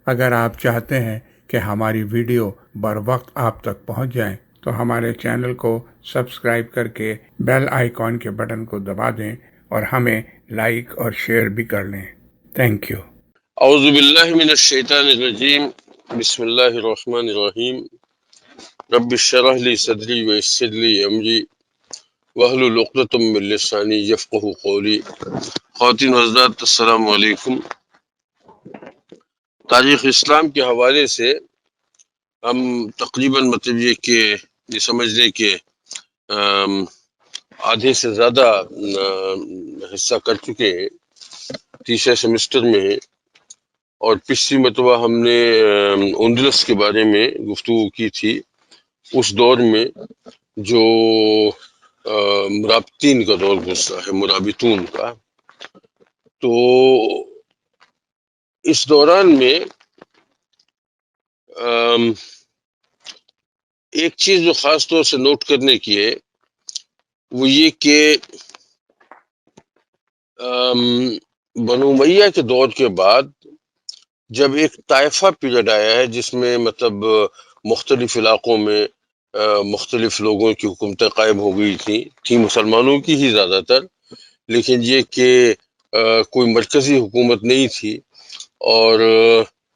اگر آپ چاہتے ہیں کہ ہماری ویڈیو بر وقت آپ تک پہنچ جائیں تو ہمارے چینل کو سبسکرائب کر کے بیل آئیکن کے بٹن کو دبا دیں اور ہمیں لائک اور شیئر بھی کر لیں۔ Thank you. اعوذ باللہ من الشیطان الرجیم، بسم اللہ الرحمن الرحیم۔ رب اشرح لی صدری ویسر لی امری واحلل عقدۃ من لسانی یفقہوا قولی۔ خواتین و حضرات، السلام علیکم۔ تاریخ اسلام کے حوالے سے ہم تقریباً مطلب یہ سمجھ لیں کہ آدھے سے زیادہ حصہ کر چکے ہیں، تیسرے سیمسٹر میں ہیں، اور پچھلی مرتبہ ہم نے اندلس کے بارے میں گفتگو کی تھی، اس دور میں جو مرابطین کا دور گزرا ہے، مرابطون کا۔ تو اس دوران میں ایک چیز جو خاص طور سے نوٹ کرنے کی ہے وہ یہ کہ بنو امیہ کے دور کے بعد جب ایک طائفہ پیریڈ آیا ہے جس میں مطلب مختلف علاقوں میں مختلف لوگوں کی حکومتیں قائم ہو گئی تھیں مسلمانوں کی ہی زیادہ تر، لیکن یہ کہ کوئی مرکزی حکومت نہیں تھی، اور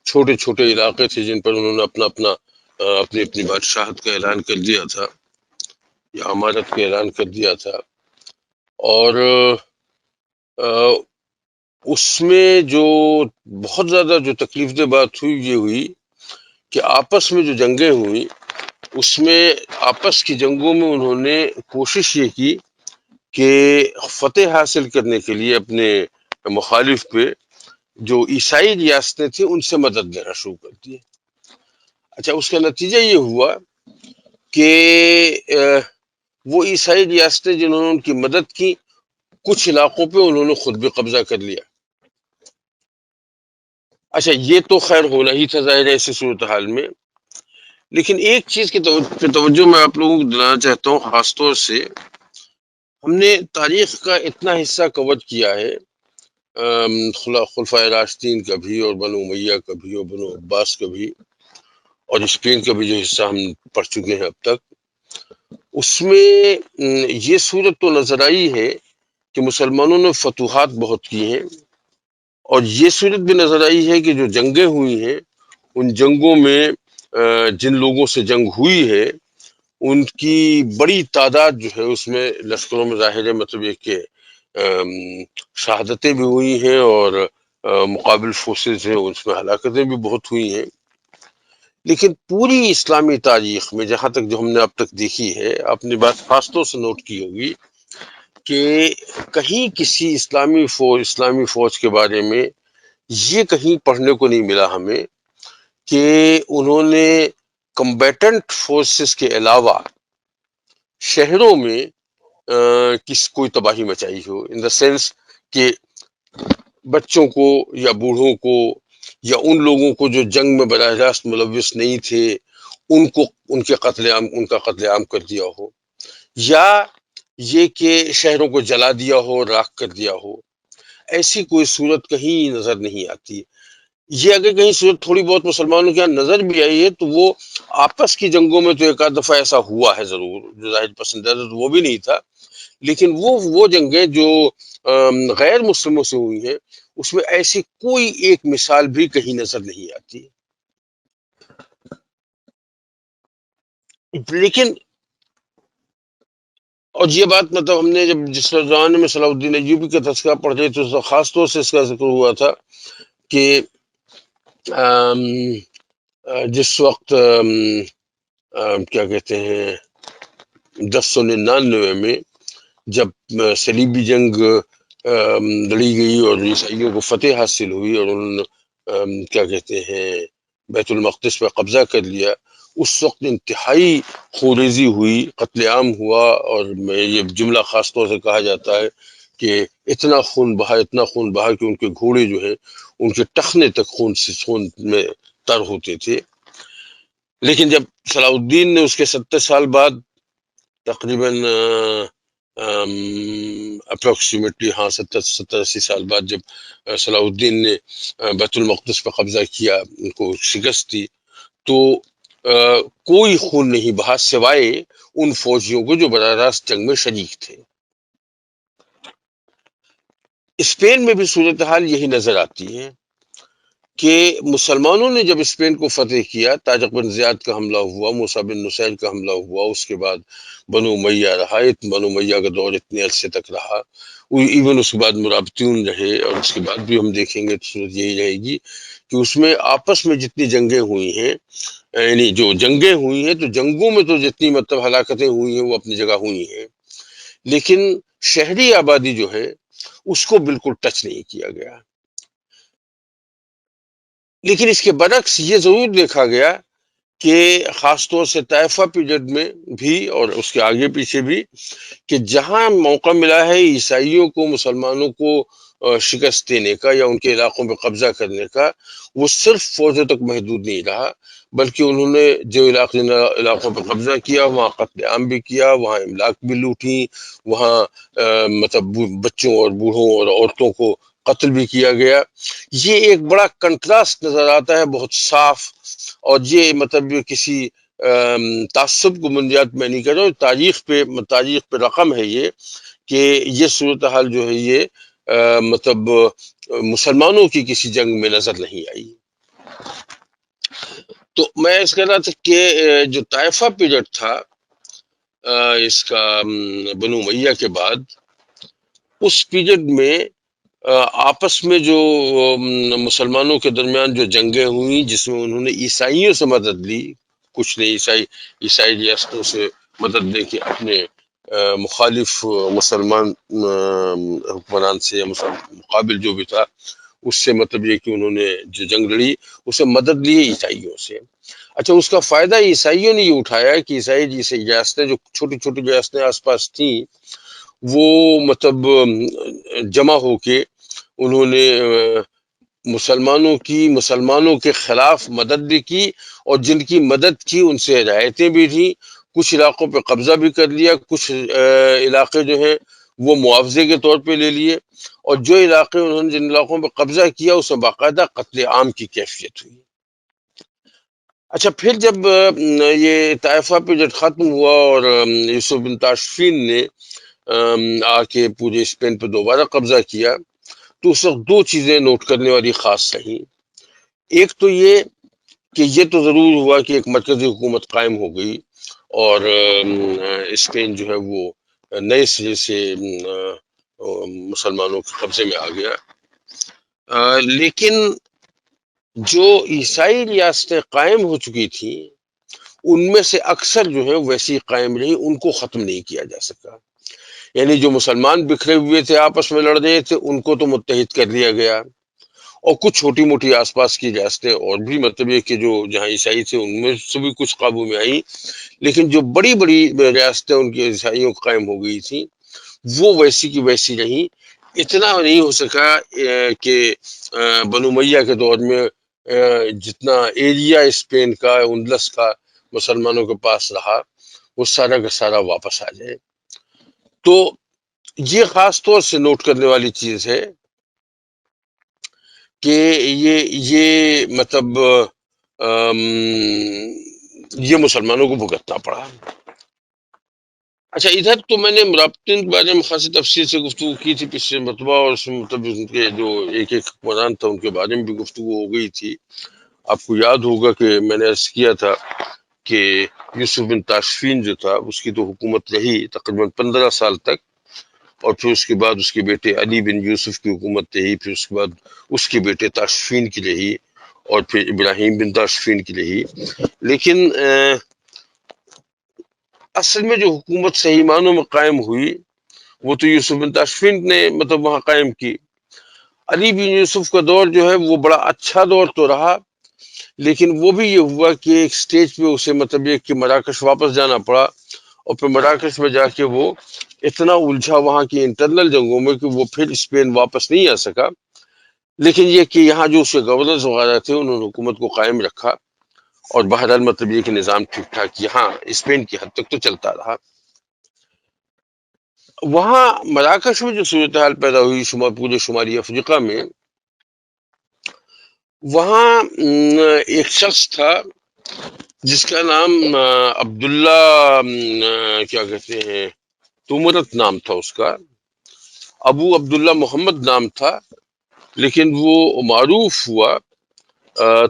چھوٹے چھوٹے علاقے تھے جن پر انہوں نے اپنی اپنی بادشاہت کا اعلان کر دیا تھا یا امارت کا اعلان کر دیا تھا۔ اور اس میں جو بہت زیادہ جو تکلیف دہ بات ہوئی یہ ہوئی کہ آپس میں جو جنگیں ہوئیں، اس میں آپس کی جنگوں میں انہوں نے کوشش یہ کی کہ فتح حاصل کرنے کے لیے اپنے مخالف پہ جو عیسائی ریاستیں تھیں ان سے مدد لینا شروع کر دی۔ اچھا، اس کا نتیجہ یہ ہوا کہ وہ عیسائی ریاستیں جنہوں نے ان کی مدد کی، کچھ علاقوں پہ انہوں نے خود بھی قبضہ کر لیا۔ اچھا، یہ تو خیر ہونا ہی تھا ظاہر ہے ایسی صورتحال میں، لیکن ایک چیز کی توجہ میں آپ لوگوں کو دلانا چاہتا ہوں، خاص طور سے ہم نے تاریخ کا اتنا حصہ کور کیا ہے، خلفائے راشدین کا بھی اور بنو امیہ کا بھی اور بنو عباس کا بھی، اور اسپین کا بھی جو حصہ ہم پڑھ چکے ہیں اب تک، اس میں یہ صورت تو نظر آئی ہے کہ مسلمانوں نے فتوحات بہت کی ہیں، اور یہ صورت بھی نظر آئی ہے کہ جو جنگیں ہوئی ہیں ان جنگوں میں جن لوگوں سے جنگ ہوئی ہے ان کی بڑی تعداد جو ہے اس میں لشکروں میں ظاہر ہے مطلب یہ کہ شہادتیں بھی ہوئی ہیں، اور مقابل فورسز ہیں اس میں ہلاکتیں بھی بہت ہوئی ہیں۔ لیکن پوری اسلامی تاریخ میں جہاں تک جو ہم نے اب تک دیکھی ہے، آپ نے بات خاص طور سے نوٹ کی ہوگی کہ کہیں کسی اسلامی فوج کے بارے میں یہ کہیں پڑھنے کو نہیں ملا ہمیں کہ انہوں نے کمبیٹنٹ فورسز کے علاوہ شہروں میں کوئی تباہی مچائی ہو، ان دا سینس کہ بچوں کو یا بوڑھوں کو یا ان لوگوں کو جو جنگ میں براہ راست ملوث نہیں تھے ان کا قتل عام کر دیا ہو، یا یہ کہ شہروں کو جلا دیا ہو، راکھ کر دیا ہو۔ ایسی کوئی صورت کہیں نظر نہیں آتی۔ یہ اگر کہیں صورت تھوڑی بہت مسلمانوں کے یہاں نظر بھی آئی ہے تو وہ آپس کی جنگوں میں تو ایک آدھ دفعہ ایسا ہوا ہے ضرور، جو ظاہر پسندیدہ تو وہ بھی نہیں تھا، لیکن وہ جنگیں جو غیر مسلموں سے ہوئی ہیں اس میں ایسی کوئی ایک مثال بھی کہیں نظر نہیں آتی۔ لیکن اور یہ بات مطلب ہم نے جب جس زمانے میں صلاح الدین ایوبی کا تذکرہ پڑھ رہے تھے تو خاص طور سے اس کا ذکر ہوا تھا کہ جس وقت کیا کہتے ہیں 1099 میں جب صلیبی جنگ لڑی گئی اور عیسائیوں کو فتح حاصل ہوئی اور انہوں نے کیا کہتے ہیں بیت المقدس پہ قبضہ کر لیا، اس وقت انتہائی خونریزی ہوئی، قتل عام ہوا، اور یہ جملہ خاص طور سے کہا جاتا ہے کہ اتنا خون بہا کہ ان کے گھوڑے جو ہیں ان کے ٹخنے تک خون میں تر ہوتے تھے۔ لیکن جب صلاح الدین نے اس کے 70 سال بعد تقریباً اپروکسیمیٹلی 70-80 سال بعد جب صلاح الدین نے بیت المقدس پہ قبضہ کیا، ان کو شکست دی، تو کوئی خون نہیں بہا سوائے ان فوجیوں کو جو براہ راست جنگ میں شریک تھے۔ اسپین میں بھی صورتحال یہی نظر آتی ہے کہ مسلمانوں نے جب اسپین کو فتح کیا، طارق بن زیاد کا حملہ ہوا، موسیٰ بن نصیر کا حملہ ہوا، اس کے بعد بنو امیہ رہا، بنو امیہ کا دور اتنے عرصے تک رہا، ایون اس کے بعد مرابطیون رہے، اور اس کے بعد بھی ہم دیکھیں گے تو صورت یہی رہے گی کہ اس میں آپس میں جتنی جنگیں ہوئی ہیں، یعنی جو جنگیں ہوئی ہیں، تو جنگوں میں تو جتنی مطلب ہلاکتیں ہوئی ہیں وہ اپنی جگہ ہوئی ہیں، لیکن شہری آبادی جو ہے اس کو بالکل ٹچ نہیں کیا گیا۔ لیکن اس کے برعکس یہ ضرور دیکھا گیا کہ خاص طور سے طائفہ پیریڈ میں بھی اور اس کے آگے پیچھے بھی، کہ جہاں موقع ملا ہے عیسائیوں کو، مسلمانوں کو شکست دینے کا یا ان کے علاقوں پہ قبضہ کرنے کا، وہ صرف فوجوں تک محدود نہیں رہا، بلکہ انہوں نے جو علاقوں پہ قبضہ کیا وہاں قتل عام بھی کیا، وہاں املاک بھی لوٹی، وہاں مطلب بچوں اور بوڑھوں اور عورتوں کو قتل بھی کیا گیا۔ یہ ایک بڑا کنٹراسٹ نظر آتا ہے، بہت صاف، اور یہ مطلب یہ کسی تعصب کو بنیاد میں نہیں کر رہا، تاریخ پہ رقم ہے یہ کہ یہ صورتحال جو ہے یہ مطلب مسلمانوں کی کسی جنگ میں نظر نہیں آئی۔ تو میں اس کہہ رہا تھا کہ جو طائفہ پیریڈ تھا اس کا بنو امیہ کے بعد، اس پیریڈ میں آپس میں جو مسلمانوں کے درمیان جو جنگیں ہوئیں، جس میں انہوں نے عیسائیوں سے مدد لی، کچھ نے عیسائی ریاستوں سے مدد لے کے اپنے مخالف مسلمان حکمران سے یا مقابل جو بھی تھا اس سے، مطلب یہ کہ انہوں نے جو جنگ لڑی اسے مدد لی عیسائیوں سے۔ اچھا، اس کا فائدہ عیسائیوں نے یہ اٹھایا کہ عیسائی جیسے ریاستیں جو چھوٹی چھوٹی ریاستیں آس پاس تھیں، وہ مطلب جمع ہو کے انہوں نے مسلمانوں کے خلاف مدد بھی کی، اور جن کی مدد کی ان سے رعایتیں بھی تھیں، کچھ علاقوں پہ قبضہ بھی کر لیا، کچھ علاقے جو ہیں وہ معاوضے کے طور پہ لے لیے، اور جو علاقے انہوں نے جن علاقوں پہ قبضہ کیا اس میں باقاعدہ قتل عام کی کیفیت ہوئی۔ اچھا، پھر جب یہ طائفہ پہ جب ختم ہوا اور یوسف بن تاشفین نے آ کے پورے اسپین پہ دوبارہ قبضہ کیا، تو اس وقت دو چیزیں نوٹ کرنے والی خاص رہیں۔ ایک تو یہ کہ یہ تو ضرور ہوا کہ ایک مرکزی حکومت قائم ہو گئی، اور اسپین جو ہے وہ نئے سرے سے مسلمانوں کے قبضے میں آ گیا۔ لیکن جو عیسائی ریاستیں قائم ہو چکی تھیں ان میں سے اکثر جو ہے ویسی قائم رہی، ان کو ختم نہیں کیا جا سکا۔ یعنی جو مسلمان بکھرے ہوئے تھے، آپس میں لڑ رہے تھے، ان کو تو متحد کر لیا گیا، اور کچھ چھوٹی موٹی آس پاس کی ریاستیں اور بھی مطلب یہ کہ جو جہاں عیسائی تھے ان میں سے بھی کچھ قابو میں آئی، لیکن جو بڑی بڑی ریاستیں ان کے عیسائیوں قائم ہو گئی تھیں وہ ویسی کی ویسی رہیں۔ اتنا نہیں ہو سکا کہ بنو امیہ کے دور میں جتنا ایریا اسپین کا، اندلس کا مسلمانوں کے پاس رہا، وہ سارا کا سارا واپس آ جائے۔ تو یہ خاص طور سے نوٹ کرنے والی چیز ہے کہ یہ مطلب یہ مسلمانوں کو بھگتنا پڑا۔ اچھا، ادھر تو میں نے مرابطین کے بارے میں خاصی تفصیل سے گفتگو کی تھی پچھلے مرتبہ، اور اس میں مطلب ان کے جو ایک حکمران تھا ان کے بارے میں بھی گفتگو ہو گئی تھی۔ آپ کو یاد ہوگا کہ میں نے عرض کیا تھا کہ یوسف بن تاشفین جو تھا اس کی تو حکومت رہی تقریباً 15 سال تک، اور پھر اس کے بعد اس کے بیٹے علی بن یوسف کی حکومت رہی، پھر اس کے بعد اس کے بیٹے تاشفین کی رہی، اور پھر ابراہیم بن تاشفین کی رہی۔ لیکن اصل میں جو حکومت صحیح معنوں میں قائم ہوئی وہ تو یوسف بن تاشفین نے مطلب وہاں قائم کی۔ علی بن یوسف کا دور جو ہے وہ بڑا اچھا دور تو رہا، لیکن وہ بھی یہ ہوا کہ ایک سٹیج پہ اسے مطلب یہ کہ مراکش واپس جانا پڑا، اور پھر مراکش میں جا کے وہ اتنا الجھا وہاں کی انٹرنل جنگوں میں کہ وہ پھر اسپین واپس نہیں آ سکا۔ لیکن یہ کہ یہاں جو اس کے گورنرز وغیرہ تھے انہوں نے حکومت کو قائم رکھا، اور بہرحال مطلب یہ کہ نظام ٹھیک ٹھاک یہاں اسپین کی حد تک تو چلتا رہا۔ وہاں مراکش میں جو صورتحال پیدا ہوئی پورے شمالی افریقہ میں، وہاں ایک شخص تھا جس کا نام عبداللہ کیا کہتے ہیں، تومرت نام تھا اس کا، ابو عبداللہ محمد نام تھا، لیکن وہ معروف ہوا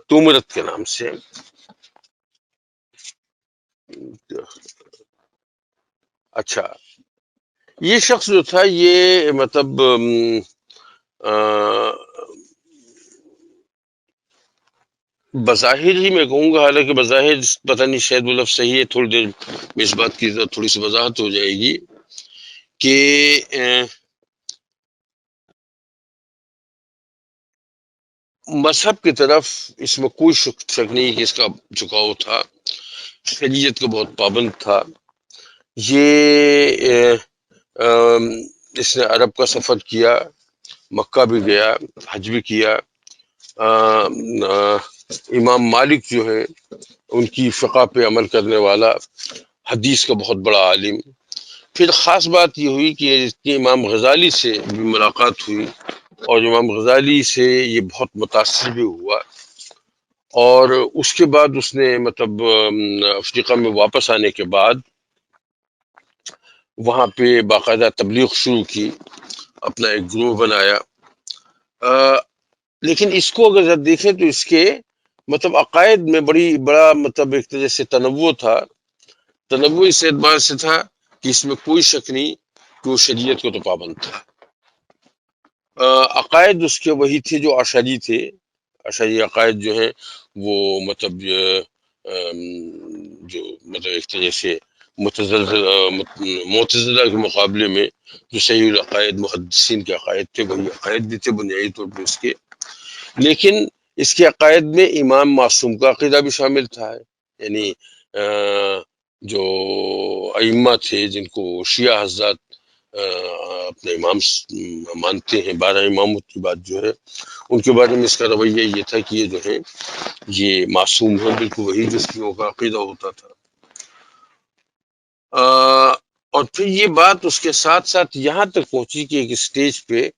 تومرت کے نام سے۔ اچھا، یہ شخص جو تھا یہ مطلب بظاہر ہی میں کہوں گا، حالانکہ بظاہر پتہ نہیں شاید وہ لفظ صحیح ہے، تھوڑی دیر میں اس بات کی تھوڑی سی وضاحت ہو جائے گی کہ مذہب کی طرف اس میں کوئی شک نہیں کہ اس کا جھکاؤ تھا، شریعت کا بہت پابند تھا۔ یہ اس نے عرب کا سفر کیا، مکہ بھی گیا، حج بھی کیا۔ امام مالک جو ہے ان کی فقہ پہ عمل کرنے والا، حدیث کا بہت بڑا عالم۔ پھر خاص بات یہ ہوئی کہ امام غزالی سے بھی ملاقات ہوئی، اور امام غزالی سے یہ بہت متاثر بھی ہوا، اور اس کے بعد اس نے مطلب افریقہ میں واپس آنے کے بعد وہاں پہ باقاعدہ تبلیغ شروع کی، اپنا ایک گروہ بنایا۔ لیکن اس کو اگر دیکھیں تو اس کے مطلب عقائد میں بڑا مطلب ایک طرح سے تنوع تھا۔ تنوع اس اعتبار سے تھا کہ اس میں کوئی شک نہیں کہ وہ شریعت کو تو پابند تھا۔ عقائد اس کے وہی تھے جو اشعری تھے۔ اشعری عقائد جو ہیں وہ مطلب جو مطلب ایک طرح سے معتزلہ کے مقابلے میں جو صحیح العقائد محدثین کے عقائد تھے، وہی عقائد بھی تھے بنیادی طور پہ اس کے۔ لیکن اس کے عقائد میں امام معصوم کا عقیدہ بھی شامل تھا، یعنی جو ائمہ تھے جن کو شیعہ حضرات اپنے امام مانتے ہیں، 12 اماموں کی بات جو ہے، ان کے بارے میں اس کا رویہ یہ تھا کہ یہ جو ہے یہ معصوم ہے، بالکل وہی جس کی کا عقیدہ ہوتا تھا۔ اور پھر یہ بات اس کے ساتھ ساتھ یہاں تک پہنچی کہ ایک سٹیج پہ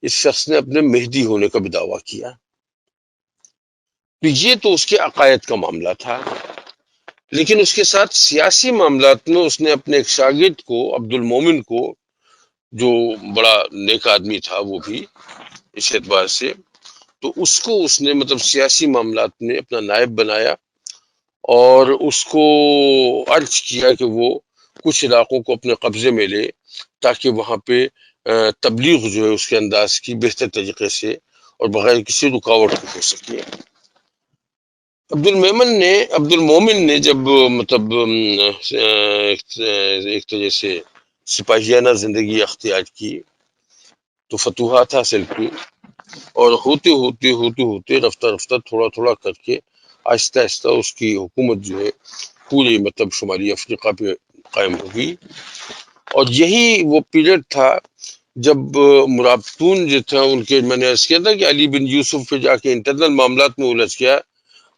اس شخص نے اپنے مہدی ہونے کا بھی دعویٰ کیا۔ تو یہ تو اس کے عقائد کا معاملہ تھا، لیکن اس کے ساتھ سیاسی معاملات میں اس نے اپنے ایک شاگرد کو، عبد المومن کو، جو بڑا نیک آدمی تھا وہ بھی اس اعتبار سے، تو اس کو اس نے مطلب سیاسی معاملات میں اپنا نائب بنایا، اور اس کو عرض کیا کہ وہ کچھ علاقوں کو اپنے قبضے میں لے تاکہ وہاں پہ تبلیغ جو ہے اس کے انداز کی بہتر طریقے سے اور بغیر کسی رکاوٹ کے ہو سکے۔ عبد المومن نے جب مطلب ایک طرح سے سپاہیانہ زندگی اختیار کی تو فتوحات حاصل کی، اور ہوتے رفتہ رفتہ تھوڑا کر کے آہستہ آہستہ اس کی حکومت جو ہے پوری مطلب شمالی افریقہ پہ قائم ہوگی۔ اور یہی وہ پیریڈ تھا جب مرابطون جو تھا ان کے، میں نے عرض کیا تھا کہ علی بن یوسف پہ جا کے انٹرنل معاملات میں الجھ گیا،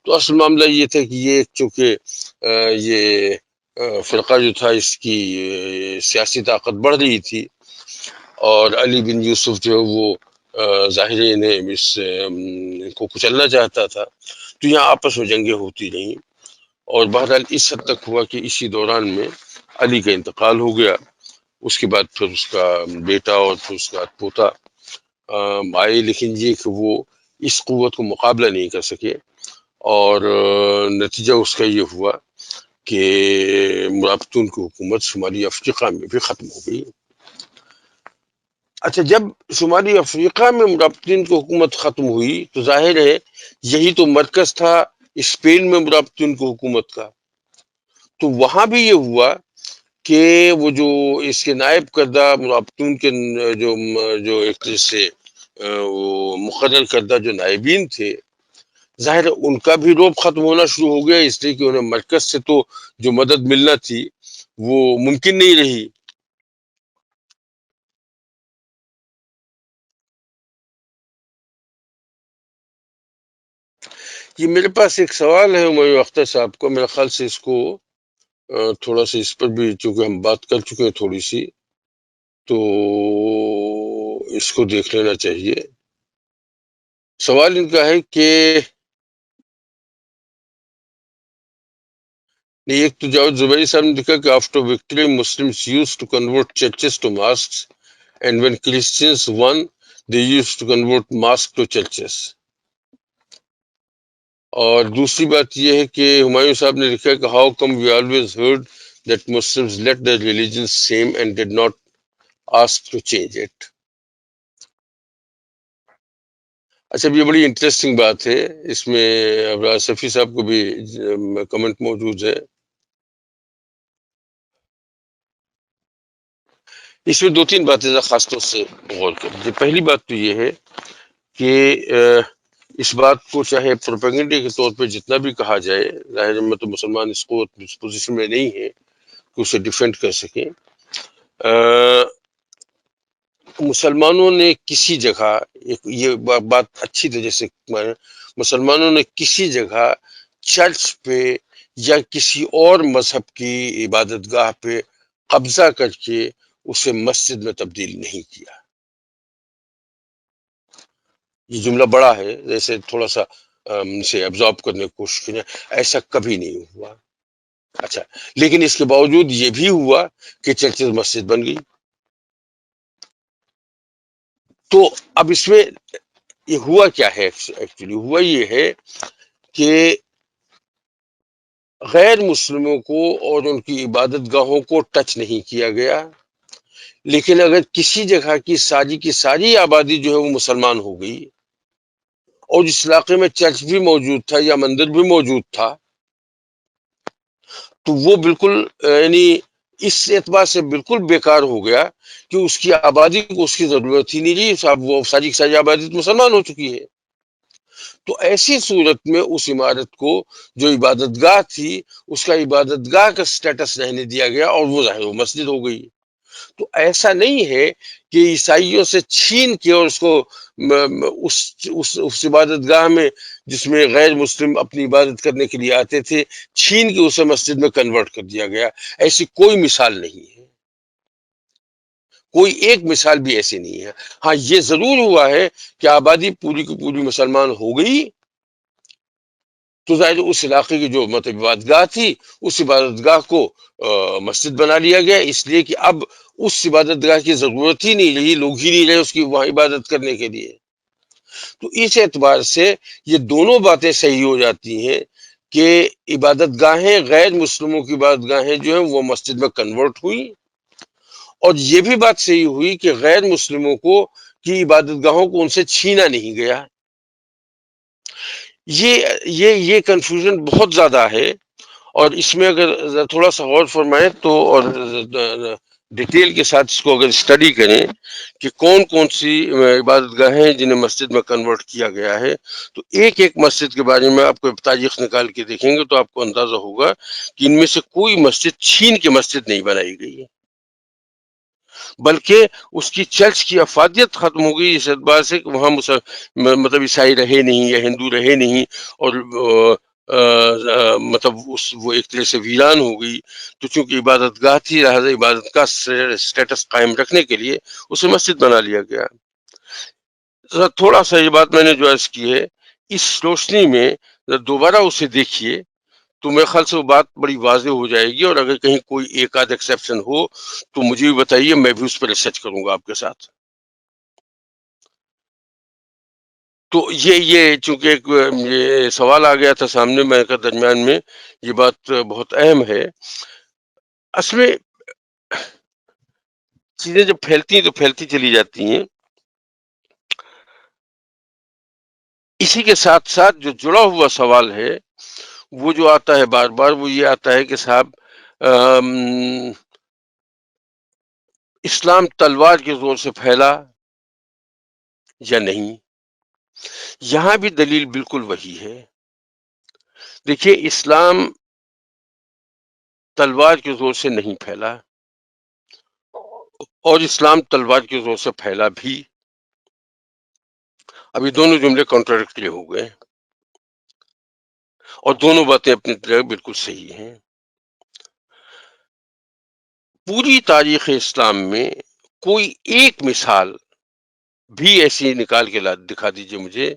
تو اصل معاملہ یہ تھا کہ یہ چونکہ یہ فرقہ جو تھا اس کی سیاسی طاقت بڑھ رہی تھی، اور علی بن یوسف جو وہ ظاہر انہیں اس کو کچلنا چاہتا تھا، تو یہاں آپس میں جنگیں ہوتی رہیں، اور بہرحال اس حد تک ہوا کہ اسی دوران میں علی کا انتقال ہو گیا۔ اس کے بعد پھر اس کا بیٹا اور پھر اس کا پوتا آئے، لیکن یہ کہ وہ اس قوت کو مقابلہ نہیں کر سکے، اور نتیجہ اس کا یہ ہوا کہ مرابطون کی حکومت شمالی افریقہ میں بھی ختم ہو گئی۔ اچھا، جب شمالی افریقہ میں مرابطین کی حکومت ختم ہوئی تو ظاہر ہے یہی تو مرکز تھا اسپین میں مرابطین کی حکومت کا، تو وہاں بھی یہ ہوا کہ وہ جو اس کے نائب کردہ مرابطون کے جو ایک طرح سے وہ مقرر کردہ جو نائبین تھے، ظاہر ان کا بھی روب ختم ہونا شروع ہو گیا، اس لیے کہ انہیں مرکز سے تو جو مدد ملنا تھی وہ ممکن نہیں رہی۔ یہ میرے پاس ایک سوال ہے ہمایوں اختر صاحب کو، میرے خیال سے اس کو تھوڑا سا اس پر بھی چونکہ ہم بات کر چکے ہیں تھوڑی سی، تو اس کو دیکھ لینا چاہیے. سوال ان کا ہے کہ ایک تو جاوید زبیری صاحب نے لکھا کہ after victory Muslims used to convert churches to mosques and when Christians won they used to convert mosque to churches. اور دوسری بات یہ ہے کہ ہمایوں صاحب نے لکھا کہ how come we always heard that Muslims let their religion same and did not ask to change it. اچھا یہ بڑی انٹرسٹنگ بات ہے. اس میں ابرار صفی صاحب کو بھی کمنٹ موجود ہے. اس میں دو تین باتیں خاص طور سے غور کریں. پہلی بات تو یہ ہے کہ اس بات کو چاہے پروپیگنڈے کے طور پہ جتنا بھی کہا جائے، ظاہر میں تو مسلمان اس کو اس پوزیشن میں نہیں ہے کہ اسے ڈیفینڈ کر سکیں. مسلمانوں نے کسی جگہ یہ بات اچھی طرح سے مسلمانوں نے کسی جگہ چرچ پہ یا کسی اور مذہب کی عبادت گاہ پہ قبضہ کر کے اسے مسجد میں تبدیل نہیں کیا. یہ جملہ بڑا ہے، جیسے تھوڑا سا اسے ابزارب کرنے کی کوشش کریں. ایسا کبھی نہیں ہوا. اچھا، لیکن اس کے باوجود یہ بھی ہوا کہ چرچز مسجد بن گئی. تو اب اس میں یہ ہوا کیا ہے؟ ایکچولی ہوا یہ ہے کہ غیر مسلموں کو اور ان کی عبادت گاہوں کو ٹچ نہیں کیا گیا، لیکن اگر کسی جگہ کی ساری آبادی جو ہے وہ مسلمان ہو گئی اور جس علاقے میں چرچ بھی موجود تھا یا مندر بھی موجود تھا، تو وہ بالکل یعنی اس اعتبار سے بالکل بیکار ہو گیا کہ اس کی آبادی کو اس کی ضرورت ہی نہیں رہی. صاحب وہ ساری کی ساری آبادی تو مسلمان ہو چکی ہے. تو ایسی صورت میں اس عمارت کو جو عبادت گاہ تھی اس کا عبادت گاہ کا سٹیٹس رہنے دیا گیا اور وہ ظاہر وہ مسجد ہو گئی. تو ایسا نہیں ہے کہ عیسائیوں سے چھین کے اور اس کو اس عبادت گاہ میں جس میں غیر مسلم اپنی عبادت کرنے کے لیے آتے تھے چھین کے اسے مسجد میں کنورٹ کر دیا گیا. ایسی کوئی مثال نہیں ہے، کوئی ایک مثال بھی ایسی نہیں ہے. ہاں یہ ضرور ہوا ہے کہ آبادی پوری کی پوری مسلمان ہو گئی تو ظاہر اس علاقے کی جو مطلب عبادت گاہ تھی اس عبادت گاہ کو مسجد بنا لیا گیا، اس لیے کہ اب اس عبادت گاہ کی ضرورت ہی نہیں رہی، لوگ ہی نہیں رہے اس کی وہاں عبادت کرنے کے لیے. تو اس اعتبار سے یہ دونوں باتیں صحیح ہو جاتی ہیں کہ عبادت گاہیں غیر مسلموں کی عبادت گاہیں جو ہیں وہ مسجد میں کنورٹ ہوئی، اور یہ بھی بات صحیح ہوئی کہ غیر مسلموں کو کی عبادت گاہوں کو ان سے چھینا نہیں گیا. یہ کنفیوژن بہت زیادہ ہے، اور اس میں اگر تھوڑا سا غور فرمائیں تو اور ڈیٹیل کے ساتھ اس کو اگر اسٹڈی کریں کہ کون کون سی عبادت گاہیں ہیں جنہیں مسجد میں کنورٹ کیا گیا ہے، تو ایک ایک مسجد کے بارے میں آپ کو تاریخ نکال کے دیکھیں گے تو آپ کو اندازہ ہوگا کہ ان میں سے کوئی مسجد چھین کے مسجد نہیں بنائی گئی ہے، بلکہ اس کی چرچ کی افادیت ختم ہو گئی اس اعتبار سے کہ وہاں مطلب عیسائی رہے نہیں یا ہندو رہے نہیں، اور مطلب وہ ایک طرح سے ویران ہو گئی. تو چونکہ عبادت گاہ تھی لہٰذا عبادت کا سٹیٹس قائم رکھنے کے لیے اسے مسجد بنا لیا گیا. تھوڑا سا یہ بات میں نے جو عرض کی ہے اس روشنی میں دوبارہ اسے دیکھیے تو میرے خیال سے وہ بات بڑی واضح ہو جائے گی، اور اگر کہیں کوئی ایک آدھ ایکسیپشن ہو تو مجھے بھی بتائیے، میں بھی اس پر ریسرچ کروں گا آپ کے ساتھ. تو یہ چونکہ ایک یہ سوال آ گیا تھا سامنے میں کا درمیان میں، یہ بات بہت اہم ہے. اصل میں چیزیں جب پھیلتی ہیں تو پھیلتی چلی جاتی ہیں. اسی کے ساتھ ساتھ جو جڑا ہوا سوال ہے وہ جو آتا ہے بار بار وہ یہ آتا ہے کہ صاحب اسلام تلوار کے زور سے پھیلا یا نہیں. یہاں بھی دلیل بالکل وہی ہے. دیکھیے اسلام تلوار کے زور سے نہیں پھیلا، اور اسلام تلوار کے زور سے پھیلا بھی. ابھی دونوں جملے کانٹراڈکٹری ہو گئے، اور دونوں باتیں اپنی طرح بالکل صحیح ہیں. پوری تاریخ اسلام میں کوئی ایک مثال بھی ایسی نکال کے دکھا دیجئے مجھے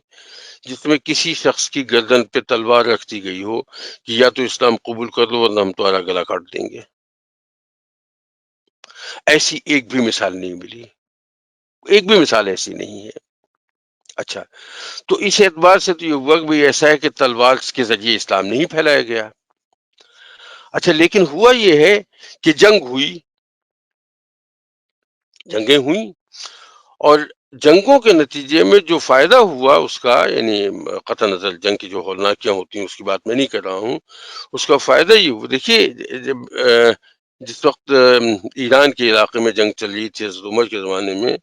جس میں کسی شخص کی گردن پہ تلوار رکھ دی گئی ہو کہ یا تو اسلام قبول کر لو ورنہ ہم تمہارا گلا کاٹ دیں گے. ایسی ایک بھی مثال نہیں ملی، ایک بھی مثال ایسی نہیں ہے. اچھا، تو اس اعتبار سے تو یہ وقت بھی ایسا ہے کہ تلوار کے ذریعے اسلام نہیں پھیلایا گیا. اچھا، لیکن ہوا یہ ہے کہ جنگ ہوئی، جنگیں ہوئیں، اور جنگوں کے نتیجے میں جو فائدہ ہوا اس کا، یعنی قطع نظر جنگ کی جو ہولناکیاں ہوتی ہیں اس کی بات میں نہیں کر رہا ہوں، اس کا فائدہ یہ ہوا. دیکھیے، جب جس وقت ایران کے علاقے میں جنگ چل رہی تھی حضرت عمر کے زمانے میں،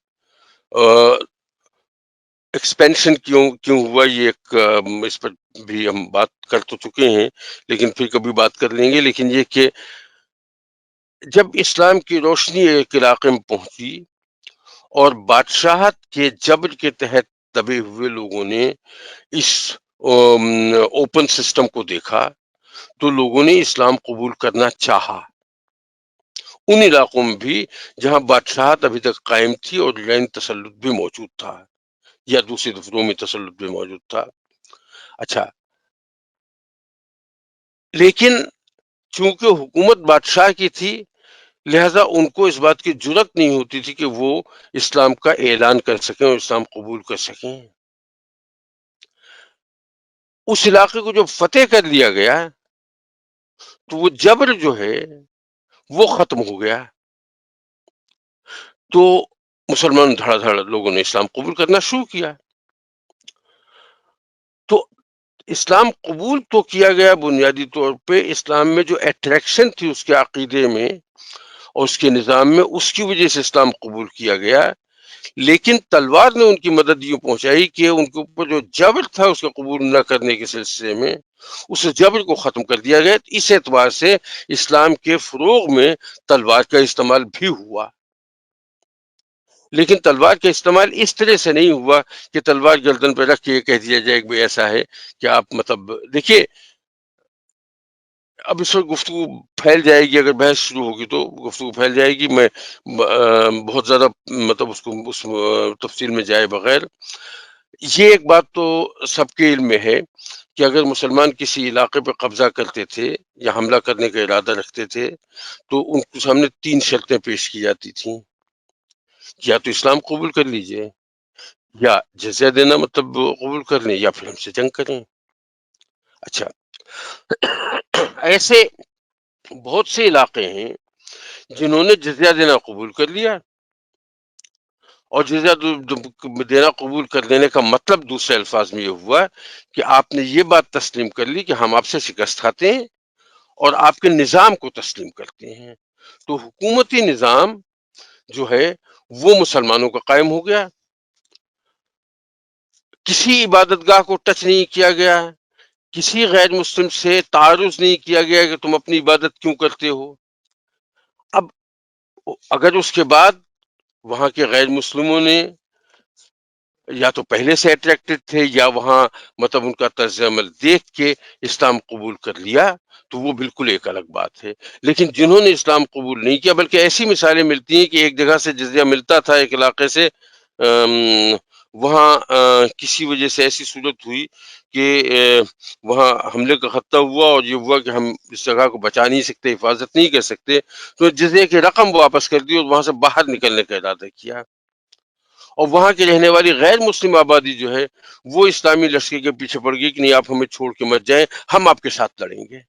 ایکسپینشن کیوں ہوا، یہ ایک اس پر بھی ہم بات کر تو چکے ہیں، لیکن پھر کبھی بات کر لیں گے. لیکن یہ کہ جب اسلام کی روشنی ایک علاقے میں پہنچی اور بادشاہت کے جبر کے تحت دبے ہوئے لوگوں نے اس اوپن سسٹم کو دیکھا تو لوگوں نے اسلام قبول کرنا چاہا، ان علاقوں میں بھی جہاں بادشاہت ابھی تک قائم تھی اور لینڈ تسلط بھی موجود تھا یا دوسرے دفعوں میں تسلط بھی موجود تھا. اچھا، لیکن چونکہ حکومت بادشاہ کی تھی لہذا ان کو اس بات کی جرات نہیں ہوتی تھی کہ وہ اسلام کا اعلان کر سکیں اور اسلام قبول کر سکیں. اس علاقے کو جب فتح کر لیا گیا تو وہ جبر جو ہے وہ ختم ہو گیا، تو مسلمان دھڑا دھڑ لوگوں نے اسلام قبول کرنا شروع کیا. تو اسلام قبول تو کیا گیا بنیادی طور پہ اسلام میں جو اٹریکشن تھی اس کے عقیدے میں اور اس کے نظام میں، اس کی وجہ سے اسلام قبول کیا گیا. لیکن تلوار نے ان کی مدد یوں پہنچائی کہ ان کے اوپر جو جبر تھا اس کو قبول نہ کرنے کے سلسلے میں اس جبر کو ختم کر دیا گیا. اس اعتبار سے اسلام کے فروغ میں تلوار کا استعمال بھی ہوا، لیکن تلوار کا استعمال اس طرح سے نہیں ہوا کہ تلوار گردن پہ رکھ کے یہ کہہ دیا جائے کہ ایسا ہے کہ آپ مطلب دیکھیے، اب اس وقت گفتگو پھیل جائے گی، اگر بحث شروع ہوگی تو گفتگو پھیل جائے گی. میں بہت زیادہ مطلب اس تفصیل میں جائے بغیر یہ ایک بات تو سب کے علم میں ہے کہ اگر مسلمان کسی علاقے پہ قبضہ کرتے تھے یا حملہ کرنے کا ارادہ رکھتے تھے تو ان کے سامنے 3 شرطیں پیش کی جاتی تھیں. یا تو اسلام قبول کر لیجئے، یا جزیہ دینا مطلب قبول کر لیں، یا پھر ہم سے جنگ کریں. اچھا، ایسے بہت سے علاقے ہیں جنہوں نے جزیہ دینا قبول کر لیا، اور جزیہ دینا قبول کر لینے کا مطلب دوسرے الفاظ میں یہ ہوا کہ آپ نے یہ بات تسلیم کر لی کہ ہم آپ سے شکست کھاتے ہیں اور آپ کے نظام کو تسلیم کرتے ہیں. تو حکومتی نظام جو ہے وہ مسلمانوں کا قائم ہو گیا، کسی عبادت گاہ کو ٹچ نہیں کیا گیا، کسی غیر مسلم سے تعارض نہیں کیا گیا کہ تم اپنی عبادت کیوں کرتے ہو. اب اگر اس کے بعد وہاں کے غیر مسلموں نے یا تو پہلے سے اٹریکٹڈ تھے یا وہاں مطلب ان کا طرز عمل دیکھ کے اسلام قبول کر لیا تو وہ بالکل ایک الگ بات ہے. لیکن جنہوں نے اسلام قبول نہیں کیا، بلکہ ایسی مثالیں ملتی ہیں کہ ایک جگہ سے جزیہ ملتا تھا ایک علاقے سے، وہاں کسی وجہ سے ایسی صورت ہوئی کہ وہاں حملے کا خطرہ ہوا اور یہ ہوا کہ ہم اس جگہ کو بچا نہیں سکتے، حفاظت نہیں کر سکتے، تو جزیے کی رقم واپس کر دی اور وہاں سے باہر نکلنے کا ارادہ کیا. اور وہاں کی رہنے والی غیر مسلم آبادی جو ہے وہ اسلامی لشکر کے پیچھے پڑ گئی کہ نہیں، آپ ہمیں چھوڑ کے مت جائیں، ہم آپ کے ساتھ لڑیں گے.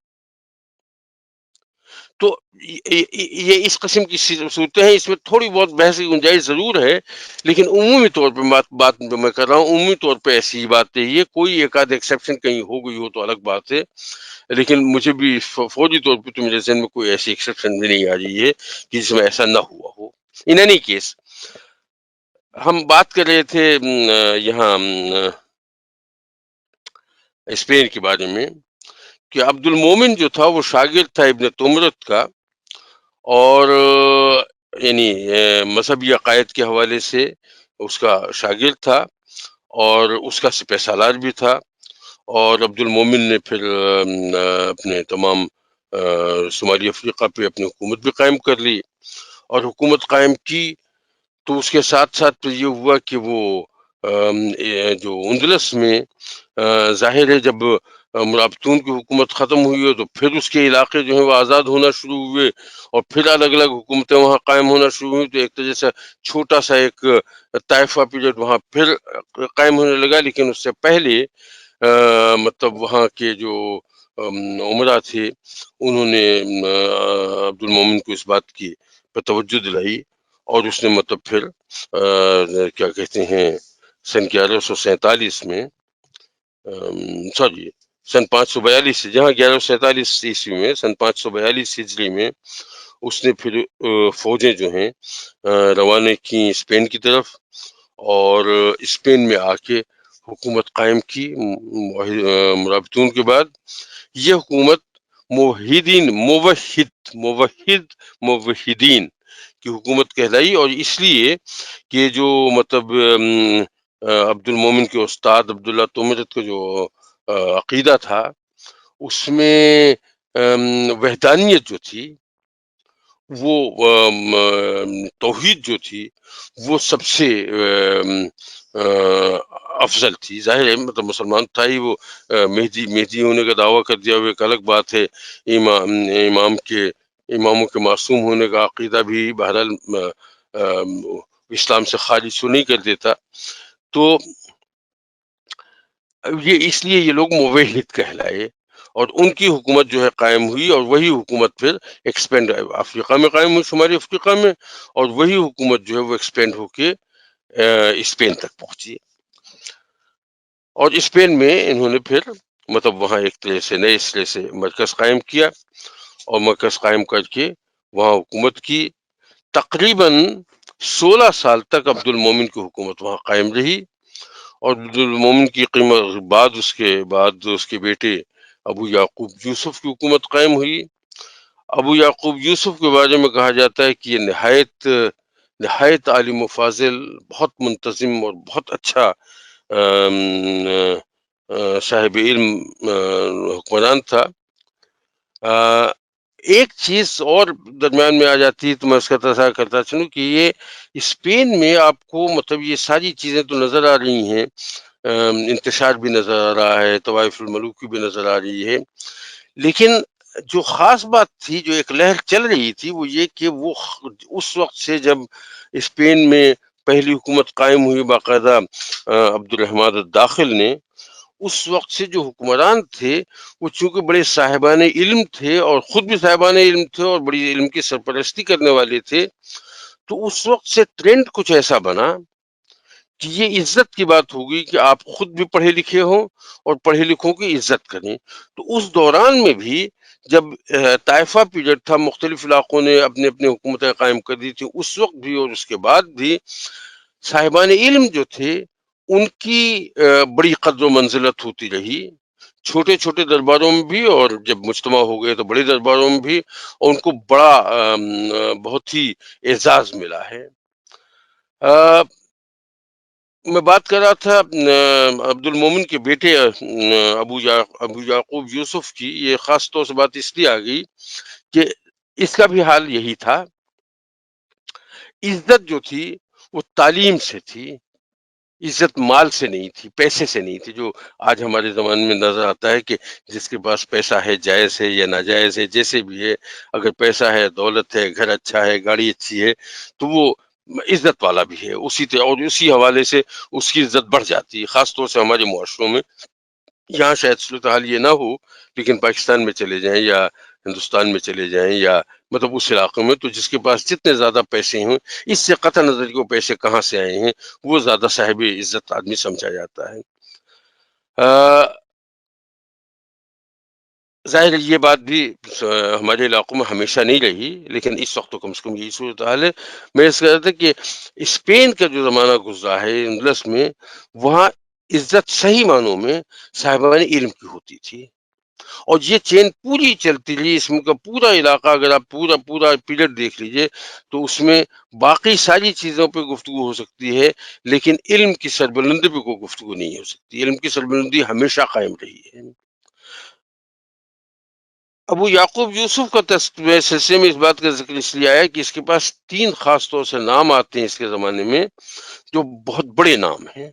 تو یہ اس قسم کی صورتیں ہیں، اس میں تھوڑی بہت بحث کی گنجائش ضرور ہے، لیکن عمومی طور پہ بات جو میں کر رہا ہوں عمومی طور پہ ایسی ہی بات ہے. یہ کوئی ایک آدھ ایکسیپشن کہیں ہو گئی ہو تو الگ بات ہے، لیکن مجھے بھی فوری طور پہ تو میرے ذہن میں کوئی ایسی ایکسیپشن بھی نہیں آ رہی ہے کہ جس میں ایسا نہ ہوا ہو. ان اینی کیس ہم بات کر رہے تھے یہاں اسپین کے بارے میں کہ عبد المومن جو تھا وہ شاگرد تھا ابن تمرت کا، اور یعنی مذہبی عقائد کے حوالے سے اس کا شاگرد تھا اور اس کا سپہ سالار بھی تھا. اور عبد المومن نے پھر اپنے تمام شمالی افریقہ پہ اپنی حکومت بھی قائم کر لی، اور حکومت قائم کی تو اس کے ساتھ ساتھ پھر یہ ہوا کہ وہ جو اندلس میں ظاہر ہے جب مرابطون کی حکومت ختم ہوئی ہے تو پھر اس کے علاقے جو ہیں وہ آزاد ہونا شروع ہوئے، اور پھر الگ الگ حکومتیں وہاں قائم ہونا شروع ہوئی، تو ایک طرح سے چھوٹا سا ایک طائفہ پیریڈ وہاں پھر قائم ہونے لگا۔ لیکن اس سے پہلے مطلب وہاں کے جو عمرا تھے انہوں نے عبد المومن کو اس بات کی پر توجہ دلائی، اور اس نے مطلب پھر کیا کہتے ہیں سن 1147 میں سوری سن 542 سے، جہاں 1147 میں سن 542 ہجری میں اس نے پھر فوجیں جو ہیں روانہ کی اسپین کی طرف، اور اسپین میں آ کے حکومت قائم کی مرابطون کے بعد۔ یہ حکومت موحدین کی حکومت کہلائی، اور اس لیے کہ جو مطلب عبد المومن کے استاد عبداللہ تومرت کا جو عقیدہ تھا اس میں وحدانیت جو تھی، وہ توحید جو تھی، وہ سب سے افضل تھی۔ ظاہر ہے مطلب مسلمان تھا ہی وہ، مہدی ہونے کا دعویٰ کر دیا وہ ایک الگ بات ہے، اماموں کے معصوم ہونے کا عقیدہ بھی بہرحال اسلام سے خارج تو نہیں کر دیتا۔ تو یہ اس لیے یہ لوگ موحد کہلائے، اور ان کی حکومت جو ہے قائم ہوئی، اور وہی حکومت پھر ایکسپینڈ افریقہ میں قائم ہوئی، شمالی افریقہ میں، اور وہی حکومت جو ہے وہ ایکسپینڈ ہو کے اسپین تک پہنچی، اور اسپین میں انہوں نے پھر مطلب وہاں ایک طرح سے نئے سرے سے مرکز قائم کیا، اور مرکز قائم کر کے وہاں حکومت کی۔ تقریباً 16 سال تک عبد المومن کی حکومت وہاں قائم رہی، اور عبد المومن کی قیمت بعد اس کے بیٹے ابو یعقوب یوسف کی حکومت قائم ہوئی۔ ابو یعقوب یوسف کے بارے میں کہا جاتا ہے کہ یہ نہایت عالم و فاضل، بہت منتظم اور بہت اچھا صاحب علم حکمران تھا۔ ایک چیز اور درمیان میں آ جاتی ہے تو میں اس کا تذکرہ کرتا چلوں کہ یہ اسپین میں آپ کو مطلب یہ ساری چیزیں تو نظر آ رہی ہیں، انتشار بھی نظر آ رہا ہے، طوائف الملوک کی بھی نظر آ رہی ہے، لیکن جو خاص بات تھی، جو ایک لہر چل رہی تھی، وہ یہ کہ وہ اس وقت سے جب اسپین میں پہلی حکومت قائم ہوئی باقاعدہ عبد الرحمن الداخل نے، اس وقت سے جو حکمران تھے وہ چونکہ بڑے صاحبان علم تھے، اور خود بھی صاحبان علم تھے، اور بڑی علم کی سرپرستی کرنے والے تھے، تو اس وقت سے ٹرینڈ کچھ ایسا بنا کہ یہ عزت کی بات ہوگی کہ آپ خود بھی پڑھے لکھے ہوں اور پڑھے لکھوں کی عزت کریں۔ تو اس دوران میں بھی جب طائفہ پیریڈ تھا، مختلف علاقوں نے اپنے اپنے حکومتیں قائم کر دی تھی، اس وقت بھی اور اس کے بعد بھی صاحبان علم جو تھے ان کی بڑی قدر و منزلت ہوتی رہی، چھوٹے چھوٹے درباروں میں بھی، اور جب مجتمع ہو گئے تو بڑے درباروں میں بھی، اور ان کو بڑا بہت ہی اعزاز ملا ہے۔ میں بات کر رہا تھا عبد المومن کے بیٹے ابو یعقوب یوسف کی، یہ خاص طور سے بات اس لیے آ گئی کہ اس کا بھی حال یہی تھا۔ عزت جو تھی وہ تعلیم سے تھی، عزت مال سے نہیں تھی، پیسے سے نہیں تھی، جو آج ہمارے زمانے میں نظر آتا ہے کہ جس کے پاس پیسہ ہے، جائز ہے یا ناجائز ہے، جیسے بھی ہے، اگر پیسہ ہے، دولت ہے، گھر اچھا ہے، گاڑی اچھی ہے، تو وہ عزت والا بھی ہے، اور اسی حوالے سے اس کی عزت بڑھ جاتی ہے، خاص طور سے ہمارے معاشروں میں۔ یہاں شاید صورتحال یہ نہ ہو، لیکن پاکستان میں چلے جائیں یا ہندوستان میں چلے جائیں، یا مطلب اس علاقے میں، تو جس کے پاس جتنے زیادہ پیسے ہوں، اس سے قطع نظر کو پیسے کہاں سے آئے ہیں، وہ زیادہ صاحب عزت آدمی سمجھا جاتا ہے۔ ظاہر ہے یہ بات بھی ہمارے علاقوں میں ہمیشہ نہیں رہی، لیکن اس وقت تو کم سے کم یہی صورتحال ہے۔ میں اس کہتا تھا کہ اسپین کا جو زمانہ گزرا ہے اندلس میں، وہاں عزت صحیح معنوں میں صاحبان علم کی ہوتی تھی، اور یہ چین پوری چلتی رہی۔ اس کا پورا علاقہ اگر آپ پورا پیریڈ دیکھ لیجئے تو اس میں باقی ساری چیزوں پہ گفتگو ہو سکتی ہے، لیکن علم کی سربلندی پہ کوئی گفتگو نہیں ہو سکتی۔ علم کی سربلندی ہمیشہ قائم رہی ہے۔ ابو یعقوب یوسف کا سلسلے میں اس بات کا ذکر اس لیے آیا کہ اس کے پاس 3 خاص طور سے نام آتے ہیں اس کے زمانے میں جو بہت بڑے نام ہیں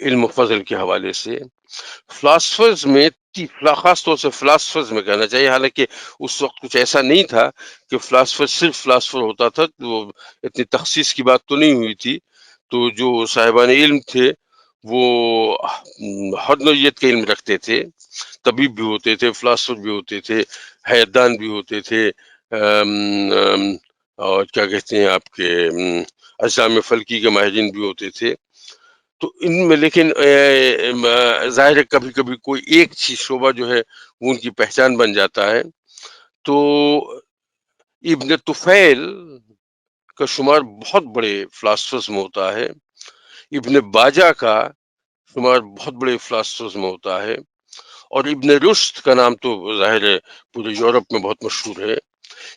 علم و فضل کے حوالے سے. فلاسفرز میں خاص طور سے فلاسفرز میں کہنا چاہیے، حالانکہ اس وقت کچھ ایسا نہیں تھا کہ فلاسفر صرف فلاسفر ہوتا تھا، وہ اتنی تخصیص کی بات تو نہیں ہوئی تھی. تو جو صاحبان علم تھے وہ ہر نوعیت کے علم رکھتے تھے، طبیب بھی ہوتے تھے، فلاسفر بھی ہوتے تھے، حیدان بھی ہوتے تھے، اور کیا کہتے ہیں آپ کے اجسام فلکی کے ماہرین بھی ہوتے تھے. تو ان میں لیکن ظاہر ہے کبھی کبھی کوئی ایک چیز شعبہ جو ہے وہ ان کی پہچان بن جاتا ہے. تو ابن طفیل کا شمار بہت بڑے فلاسفرز میں ہوتا ہے، ابن باجہ کا شمار بہت بڑے فلاسفرز میں ہوتا ہے، اور ابن رشد کا نام تو ظاہر ہے پورے یورپ میں بہت مشہور ہے.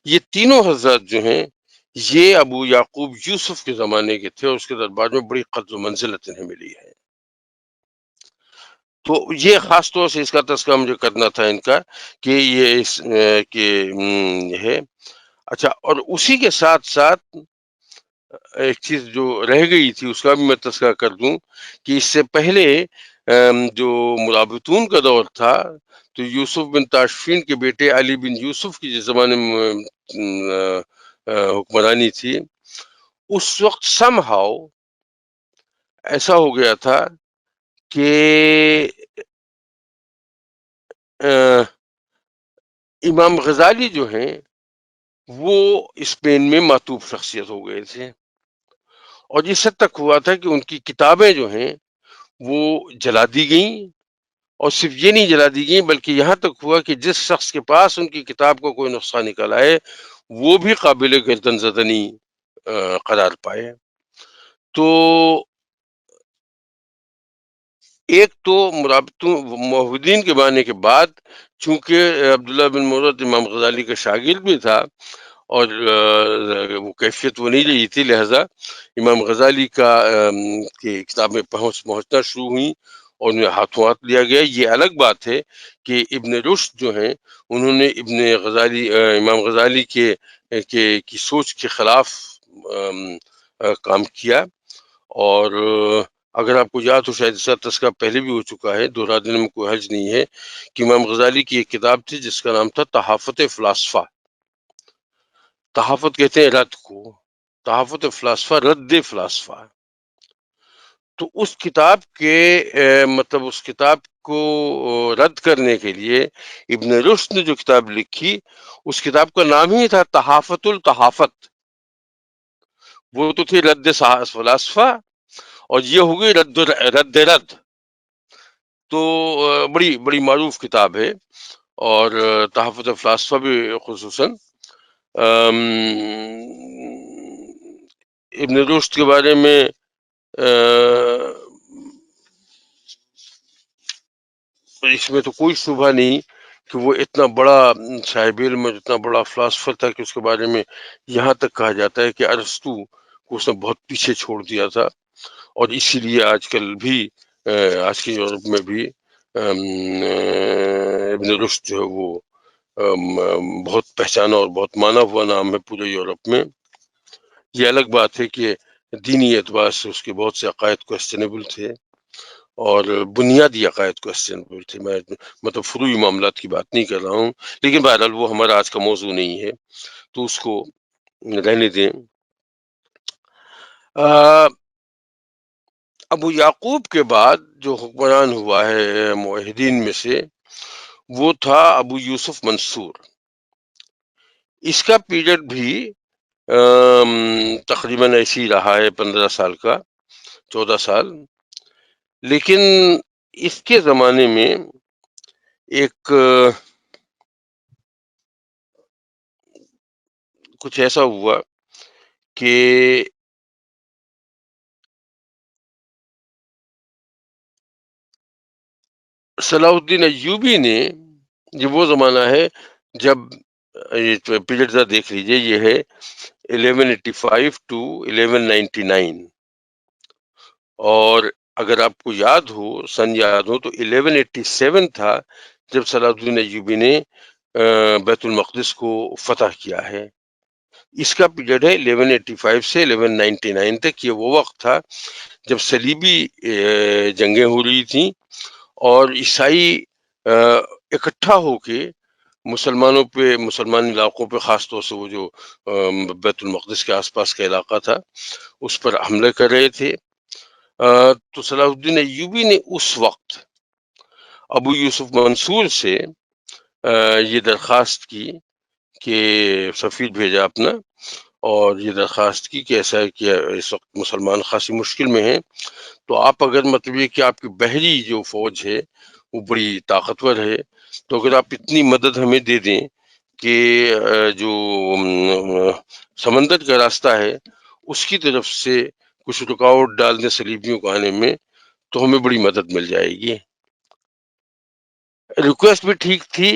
یہ تینوں حضرات جو ہیں یہ ابو یعقوب یوسف کے زمانے کے تھے اور اس کے دربار میں بڑی قدر و منزلت انہیں ملی ہے. تو یہ خاص طور سے اس کا تذکرہ مجھے کرنا تھا ان کا کہ یہ یہ ہے. اچھا، اور اسی کے ساتھ ساتھ ایک چیز جو رہ گئی تھی اس کا بھی میں تذکرہ کر دوں کہ اس سے پہلے جو مرابطون کا دور تھا تو یوسف بن تاشفین کے بیٹے علی بن یوسف کی جس زمانے میں حکمرانی تھی، اس وقت سم ہاؤ ایسا ہو گیا تھا کہ امام غزالی جو ہیں وہ اسپین میں معطوف شخصیت ہو گئے تھے، اور اس حد تک ہوا تھا کہ ان کی کتابیں جو ہیں وہ جلا دی گئیں، اور صرف یہ نہیں جلا دی گئیں بلکہ یہاں تک ہوا کہ جس شخص کے پاس ان کی کتاب کو کوئی نقصان نکل آئے وہ بھی قابل گردن زدنی قرار پائے. تو ایک تو موحدین کے باننے کے بعد چونکہ عبداللہ بن مورد امام غزالی کا شاگرد بھی تھا اور وہ کیفیت وہ نہیں رہی تھی، لہذا امام غزالی کا کی کتابیں پہنچنا شروع ہوئیں اور انہیں ہاتھوں ہاتھ لیا گیا. یہ الگ بات ہے کہ ابن رشد جو ہیں انہوں نے امام غزالی کی سوچ کے خلاف کام کیا. اور اگر آپ کو یاد ہو شاید اس کا تذکرہ پہلے بھی ہو چکا ہے، دہرا دینے میں کوئی حرج نہیں ہے کہ امام غزالی کی ایک کتاب تھی جس کا نام تھا تحافت فلاسفہ. تحافت کہتے ہیں رد کو، تحافت فلاسفہ رد فلاسفہ. تو اس کتاب کے مطلب اس کتاب کو رد کرنے کے لیے ابن رشد نے جو کتاب لکھی اس کتاب کا نام ہی تھا تحافت التحافت. وہ تو تھی رد فلاسفہ اور یہ ہو گئی رد. تو بڑی بڑی معروف کتاب ہے، اور تحفظ فلاسفہ بھی خصوصاً ابن رشد کے بارے میں اس میں تو کوئی شبہ نہیں کہ وہ اتنا بڑا صاحب علم، اتنا بڑا فلاسفر تھا کہ اس کے بارے میں یہاں تک کہا جاتا ہے کہ ارسطو کو اس نے بہت پیچھے چھوڑ دیا تھا، اور اسی لیے آج کل بھی آج کے یورپ میں بھی ابن رشد جو ہے وہ بہت پہچانا اور بہت مانا ہوا نام ہے پورے یورپ میں. یہ الگ بات ہے کہ دینی اعتبار سے اس کے بہت سے عقائد کوسچنیبل تھے اور بنیادی عقائد کوسچنیبل تھے. میں مطلب فروعی معاملات کی بات نہیں کر رہا ہوں، لیکن بہرحال وہ ہمارا آج کا موضوع نہیں ہے تو اس کو رہنے دیں. ابو یعقوب کے بعد جو حکمران ہوا ہے موحدین میں سے وہ تھا ابو یوسف منصور. اس کا پیریڈ بھی تقریباً ایسے ہی رہا ہے 15 سال کا، 14 سال. لیکن اس کے زمانے میں ایک کچھ ایسا ہوا کہ صلاح الدین ایوبی نے، یہ وہ زمانہ ہے جب پیریڈ ذرا دیکھ لیجئے، یہ ہے 1185 to 1199، اور اگر آپ کو یاد ہو، سن یاد ہو، تو 1187 تھا جب صلاح الدین ایوبی نے بیت المقدس کو فتح کیا ہے. اس کا پیریڈ ہے 1185 سے 1199 تک. یہ وہ وقت تھا جب صلیبی جنگیں ہو رہی تھیں اور عیسائی اکٹھا ہو کے مسلمانوں پہ، مسلمان علاقوں پہ، خاص طور سے وہ جو بیت المقدس کے آس پاس کا علاقہ تھا، اس پر حملے کر رہے تھے. تو صلاح الدین ایوبی نے اس وقت ابو یوسف منصور سے یہ درخواست کی کہ سفیر بھیجا اپنا، اور یہ درخواست کی کہ ایسا ہے کہ اس وقت مسلمان خاصی مشکل میں ہیں، تو آپ اگر مطلب یہ کہ آپ کی بحری جو فوج ہے وہ بڑی طاقتور ہے، تو اگر آپ اتنی مدد ہمیں دے دیں کہ جو سمندر کا راستہ ہے اس کی طرف سے کچھ رکاوٹ ڈال دیں صلیبیوں کو آنے میں، تو ہمیں بڑی مدد مل جائے گی. ریکویسٹ بھی ٹھیک تھی.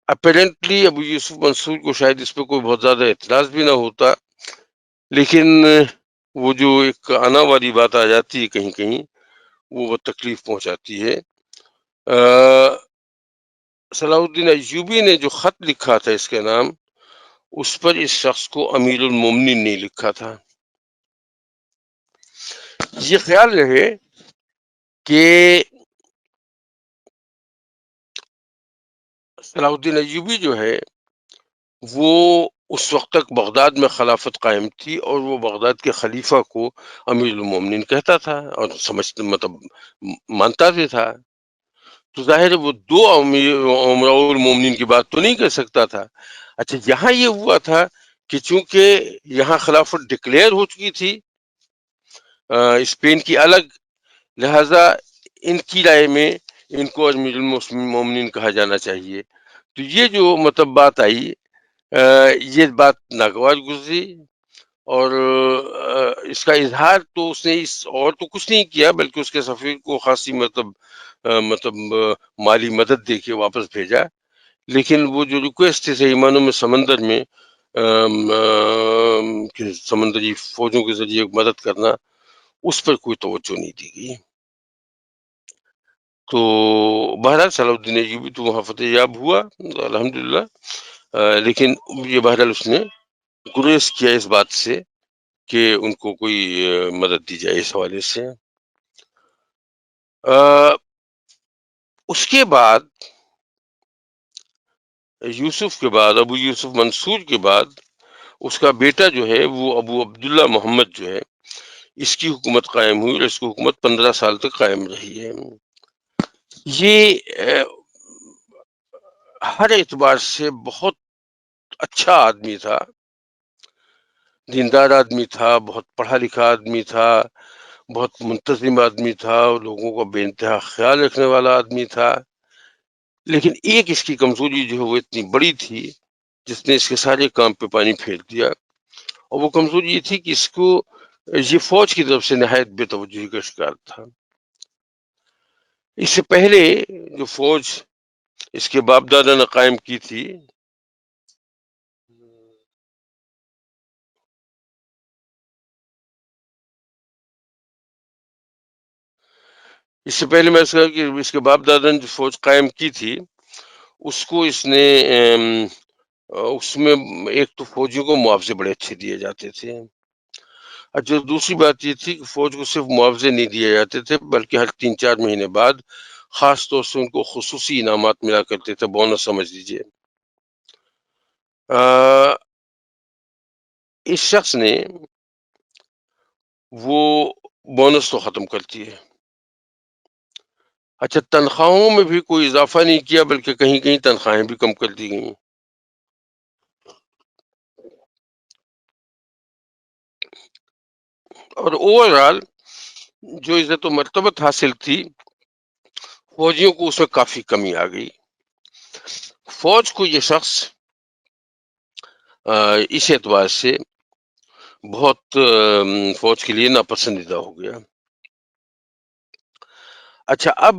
اپیرنٹلی ابو یوسف منصور کو شاید اس پہ کوئی بہت زیادہ اعتراض بھی نہ ہوتا، لیکن وہ جو ایک آنا والی بات آ جاتی ہے کہیں کہیں، وہ تکلیف پہنچاتی ہے. صلاح الدین ایوبی نے جو خط لکھا تھا اس کے نام، اس پر اس شخص کو امیر المومنین نہیں لکھا تھا. یہ خیال رہے کہ صلاح الدین ایوبی جو ہے وہ اس وقت تک بغداد میں خلافت قائم تھی، اور وہ بغداد کے خلیفہ کو امیر المومنین کہتا تھا اور سمجھتا، مطلب مانتا بھی تھا. تو ظاہر ہے وہ دو امراء المومنین کی بات تو نہیں کر سکتا تھا. اچھا، یہاں یہ ہوا تھا کہ چونکہ یہاں خلافت ڈکلیئر ہو چکی تھی اسپین کی الگ، لہذا ان کی رائے میں ان کو امیر المومنین کہا جانا چاہیے. تو یہ جو مطلب بات آئی، یہ بات ناگوار گزری، اور اس کا اظہار تو اس نے اور تو کچھ نہیں کیا، بلکہ اس کے سفیر کو خاصی مطلب مالی مدد دے کے واپس بھیجا. لیکن وہ جو ریکویسٹ تھی صحیح معنوں میں سمندر میں سمندری فوجوں کے ذریعے مدد کرنا، اس پر کوئی توجہ نہیں دی گئی. تو بہرحال صلاح الدین ایوبی تو وہاں فتح یاب ہوا الحمدللہ، لیکن یہ بہرحال اس نے گریز کیا اس بات سے کہ ان کو کوئی مدد دی جائے اس حوالے سے. اس کے بعد یوسف کے بعد، ابو یوسف منصور کے بعد، اس کا بیٹا جو ہے وہ ابو عبداللہ محمد جو ہے، اس کی حکومت قائم ہوئی، اور اس کی حکومت 15 سال تک قائم رہی ہے. یہ ہر اعتبار سے بہت اچھا آدمی تھا، دیندار آدمی تھا، بہت پڑھا لکھا آدمی تھا، بہت منتظم آدمی تھا، لوگوں کا بے انتہا خیال رکھنے والا آدمی تھا. لیکن ایک اس کی کمزوری جو ہے وہ اتنی بڑی تھی جس نے اس کے سارے کام پہ پانی پھیر دیا، اور وہ کمزوری یہ تھی کہ اس کو یہ فوج کی طرف سے نہایت بے توجہی کا شکار تھا. اس سے پہلے جو فوج اس کے باپ دادا نے قائم کی تھی، اس سے پہلے میں کہا کہ اس کے باپ دادا نے جو فوج قائم کی تھی، اس کو اس نے اس میں ایک تو فوجیوں کو معاوضے بڑے اچھے دیے جاتے تھے. جو دوسری بات یہ تھی کہ فوج کو صرف معاوضے نہیں دیے جاتے تھے، بلکہ ہر 3-4 مہینے بعد خاص طور سے ان کو خصوصی انعامات ملا کرتے تھے، بونس سمجھ لیجیے. اس شخص نے وہ بونس تو ختم کرتی ہے. اچھا، تنخواہوں میں بھی کوئی اضافہ نہیں کیا، بلکہ کہیں کہیں تنخواہیں بھی کم کر دی گئیں. اور اوور آل جو عزت و مرتبت حاصل تھی فوجیوں کو، اس میں کافی کمی آ گئی. فوج کو یہ شخص اس اعتبار سے بہت فوج کے لیے ناپسندیدہ ہو گیا. اچھا، اب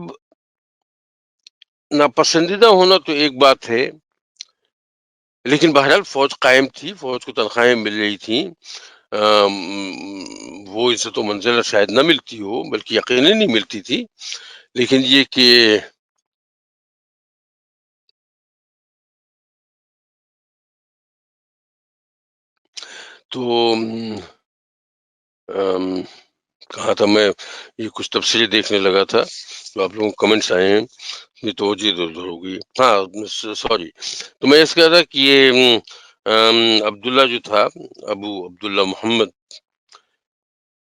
ناپسندیدہ ہونا تو ایک بات ہے، لیکن بہرحال فوج قائم تھی، فوج کو تنخواہیں مل رہی تھیں، وہ عزت و منزلت شاید نہ ملتی ہو، بلکہ یقیناً نہیں ملتی تھی، لیکن یہ کہ تو کہا تھا میں، یہ کچھ تفصیلیں دیکھنے لگا تھا تو آپ لوگوں کو کمنٹس آئے ہیں، یہ توجہ ادھر ادھر ہو گئی. ہاں سوری، تو میں اس کہا تھا کہ یہ عبداللہ جو تھا، ابو عبداللہ محمد،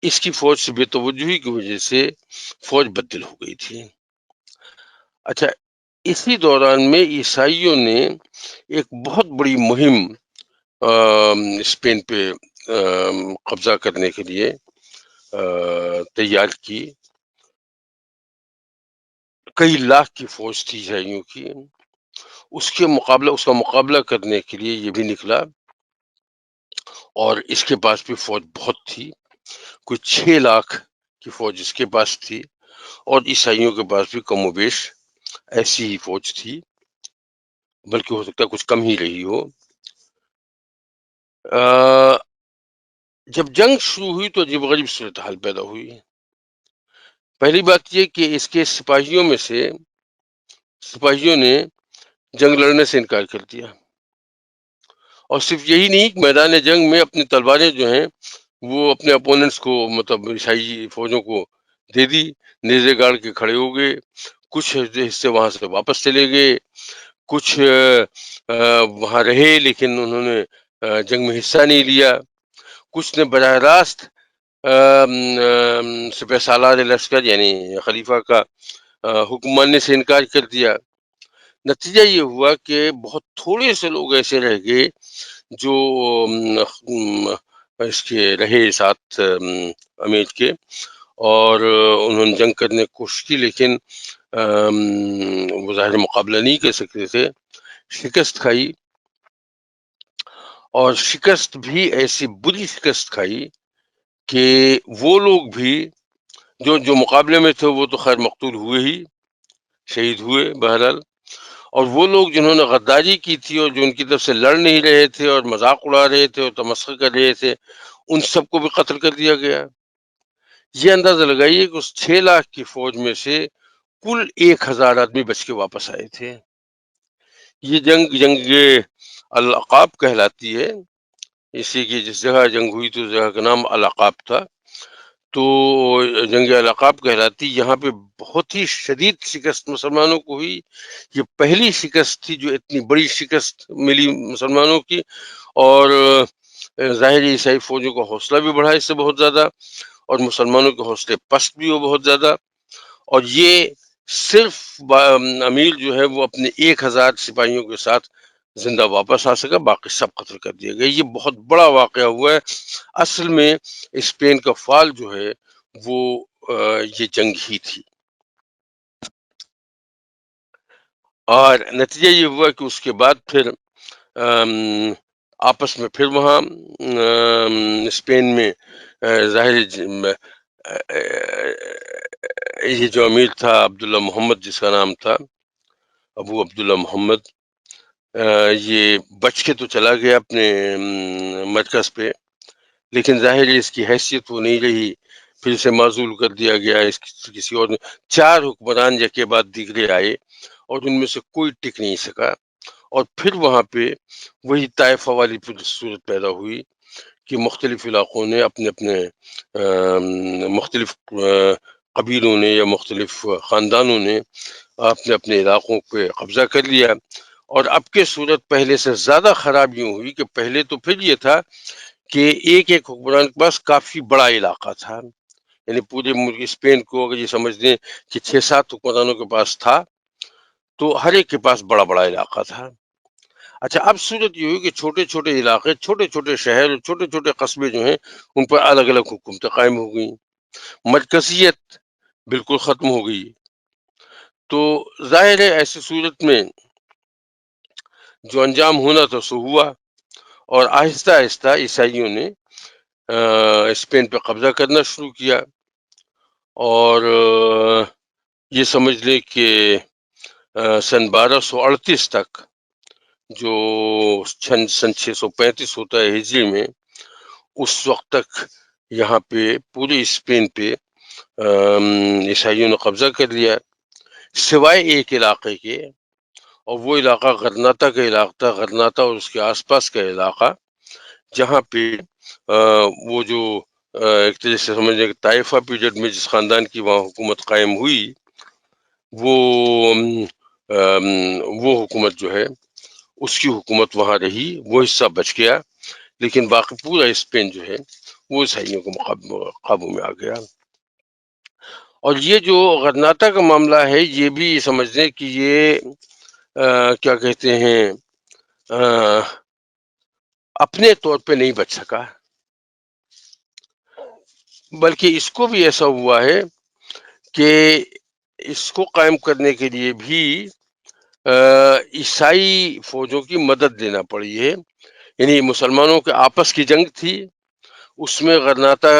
اس کی فوج سے بے توجہی کی وجہ سے فوج بدل ہو گئی تھی. اچھا، اسی دوران میں عیسائیوں نے ایک بہت بڑی مہم اسپین پہ قبضہ کرنے کے لیے تیار کی. کئی لاکھ کی فوج تھی عیسائیوں کی. اس کا مقابلہ کرنے کے لیے یہ بھی نکلا، اور اس کے پاس بھی فوج بہت تھی، کوئی 6 لاکھ کی فوج اس کے پاس تھی، اور عیسائیوں کے پاس بھی کم و بیش ایسی ہی فوج تھی، بلکہ ہو سکتا ہے کچھ کم ہی رہی ہو. جب جنگ شروع ہوئی تو عجیب غریب صورتحال پیدا ہوئی. پہلی بات یہ کہ اس کے سپاہیوں نے جنگ لڑنے سے انکار کر دیا، اور صرف یہی نہیں، میدان جنگ میں اپنی تلواریں جو ہیں وہ اپنے اپوننٹس کو، مطلب عیسائی فوجوں کو دے دی، نیزے گاڑ کے کھڑے ہو گئے. کچھ حصے وہاں سے واپس چلے گئے، کچھ وہاں رہے لیکن انہوں نے جنگ میں حصہ نہیں لیا. کچھ نے براہ راست سپہ سالار لشکر یعنی خلیفہ کا حکم ماننے سے انکار کر دیا. نتیجہ یہ ہوا کہ بہت تھوڑے سے لوگ ایسے رہ گئے جو اس کے رہے ساتھ امیر کے، اور انہوں نے جنگ کرنے کی کوشش کی، لیکن وہ ظاہر مقابلہ نہیں کر سکتے تھے، شکست کھائی. اور شکست بھی ایسی بری شکست کھائی کہ وہ لوگ بھی جو مقابلے میں تھے وہ تو خیر مقتول ہوئے ہی، شہید ہوئے بہرحال، اور وہ لوگ جنہوں نے غداری کی تھی اور جو ان کی طرف سے لڑ نہیں رہے تھے اور مذاق اڑا رہے تھے اور تمسخر کر رہے تھے، ان سب کو بھی قتل کر دیا گیا. یہ اندازہ لگائیے کہ اس 6 لاکھ کی فوج میں سے کل 1000 آدمی بچ کے واپس آئے تھے. یہ جنگ العقاب کہلاتی ہے، اسی کی جس جگہ جنگ ہوئی تو اس جگہ کا نام العقاب تھا. تو جنگ العقاب کہلاتی، یہاں پہ بہت ہی شدید شکست مسلمانوں کو ہوئی. یہ پہلی شکست تھی جو اتنی بڑی شکست ملی مسلمانوں کی، اور ظاہر عیسائی فوجوں کا حوصلہ بھی بڑھا اس سے بہت زیادہ، اور مسلمانوں کے حوصلے پست بھی ہو بہت زیادہ. اور یہ صرف امیر جو ہے وہ اپنے 1000 سپاہیوں کے ساتھ زندہ واپس آ سکا، باقی سب قتل کر دیے گئے. یہ بہت بڑا واقعہ ہوا ہے. اصل میں اسپین کا فال جو ہے وہ یہ جنگ ہی تھی. اور نتیجہ یہ ہوا کہ اس کے بعد پھر آپس میں پھر وہاں اسپین میں ظاہر یہ جو امیر تھا عبداللہ محمد، جس کا نام تھا ابو عبداللہ محمد، یہ بچ کے تو چلا گیا اپنے مرکز پہ، لیکن ظاہر ہے اس کی حیثیت وہ نہیں رہی، پھر اسے معزول کر دیا گیا. کسی اور نے 4 حکمران یکے بعد دیگرے آئے اور ان میں سے کوئی ٹک نہیں سکا. اور پھر وہاں پہ وہی طائفہ والی صورت پیدا ہوئی کہ مختلف علاقوں نے اپنے مختلف قبیلوں نے یا مختلف خاندانوں نے اپنے علاقوں پہ قبضہ کر لیا. اور اب کی صورت پہلے سے زیادہ خراب یوں ہوئی کہ پہلے تو پھر یہ تھا کہ ایک حکمران کے پاس کافی بڑا علاقہ تھا، یعنی پورے ملک اسپین کو اگر یہ سمجھ دیں کہ 6-7 حکمرانوں کے پاس تھا تو ہر ایک کے پاس بڑا بڑا علاقہ تھا. اچھا، اب صورت یہ ہوئی کہ چھوٹے چھوٹے علاقے، چھوٹے چھوٹے شہر، چھوٹے چھوٹے قصبے جو ہیں ان پر الگ الگ حکومتیں قائم ہو گئیں، مرکزیت بالکل ختم ہو گئی. تو ظاہر ہے ایسی صورت میں جو انجام ہونا تھا سو ہوا، اور آہستہ آہستہ عیسائیوں نے اسپین پہ قبضہ کرنا شروع کیا. اور یہ سمجھ لیں کہ سن 1238 تک، جو سن 635 ہوتا ہے ہجری میں، اس وقت تک یہاں پہ پورے اسپین پہ عیسائیوں نے قبضہ کر لیا، سوائے ایک علاقے کے، اور وہ علاقہ غرناطہ کا علاقہ تھا، غرناطہ اور اس کے آس پاس کا علاقہ، جہاں پہ وہ جو ایک طرح سے سمجھیں کہ طائفہ پیریڈ میں جس خاندان کی وہاں حکومت قائم ہوئی، وہ وہ حکومت جو ہے اس کی حکومت وہاں رہی، وہ حصہ بچ گیا، لیکن باقی پورا اسپین جو ہے وہ عیسائیوں کو قابو میں آ گیا۔ اور یہ جو غرناطہ کا معاملہ ہے، یہ بھی سمجھ لیں کہ یہ کیا کہتے ہیں اپنے طور پہ نہیں بچ سکا، بلکہ اس کو بھی ایسا ہوا ہے کہ اس کو قائم کرنے کے لیے بھی عیسائی فوجوں کی مدد لینا پڑی ہے، یعنی مسلمانوں کے آپس کی جنگ تھی، اس میں غرناطہ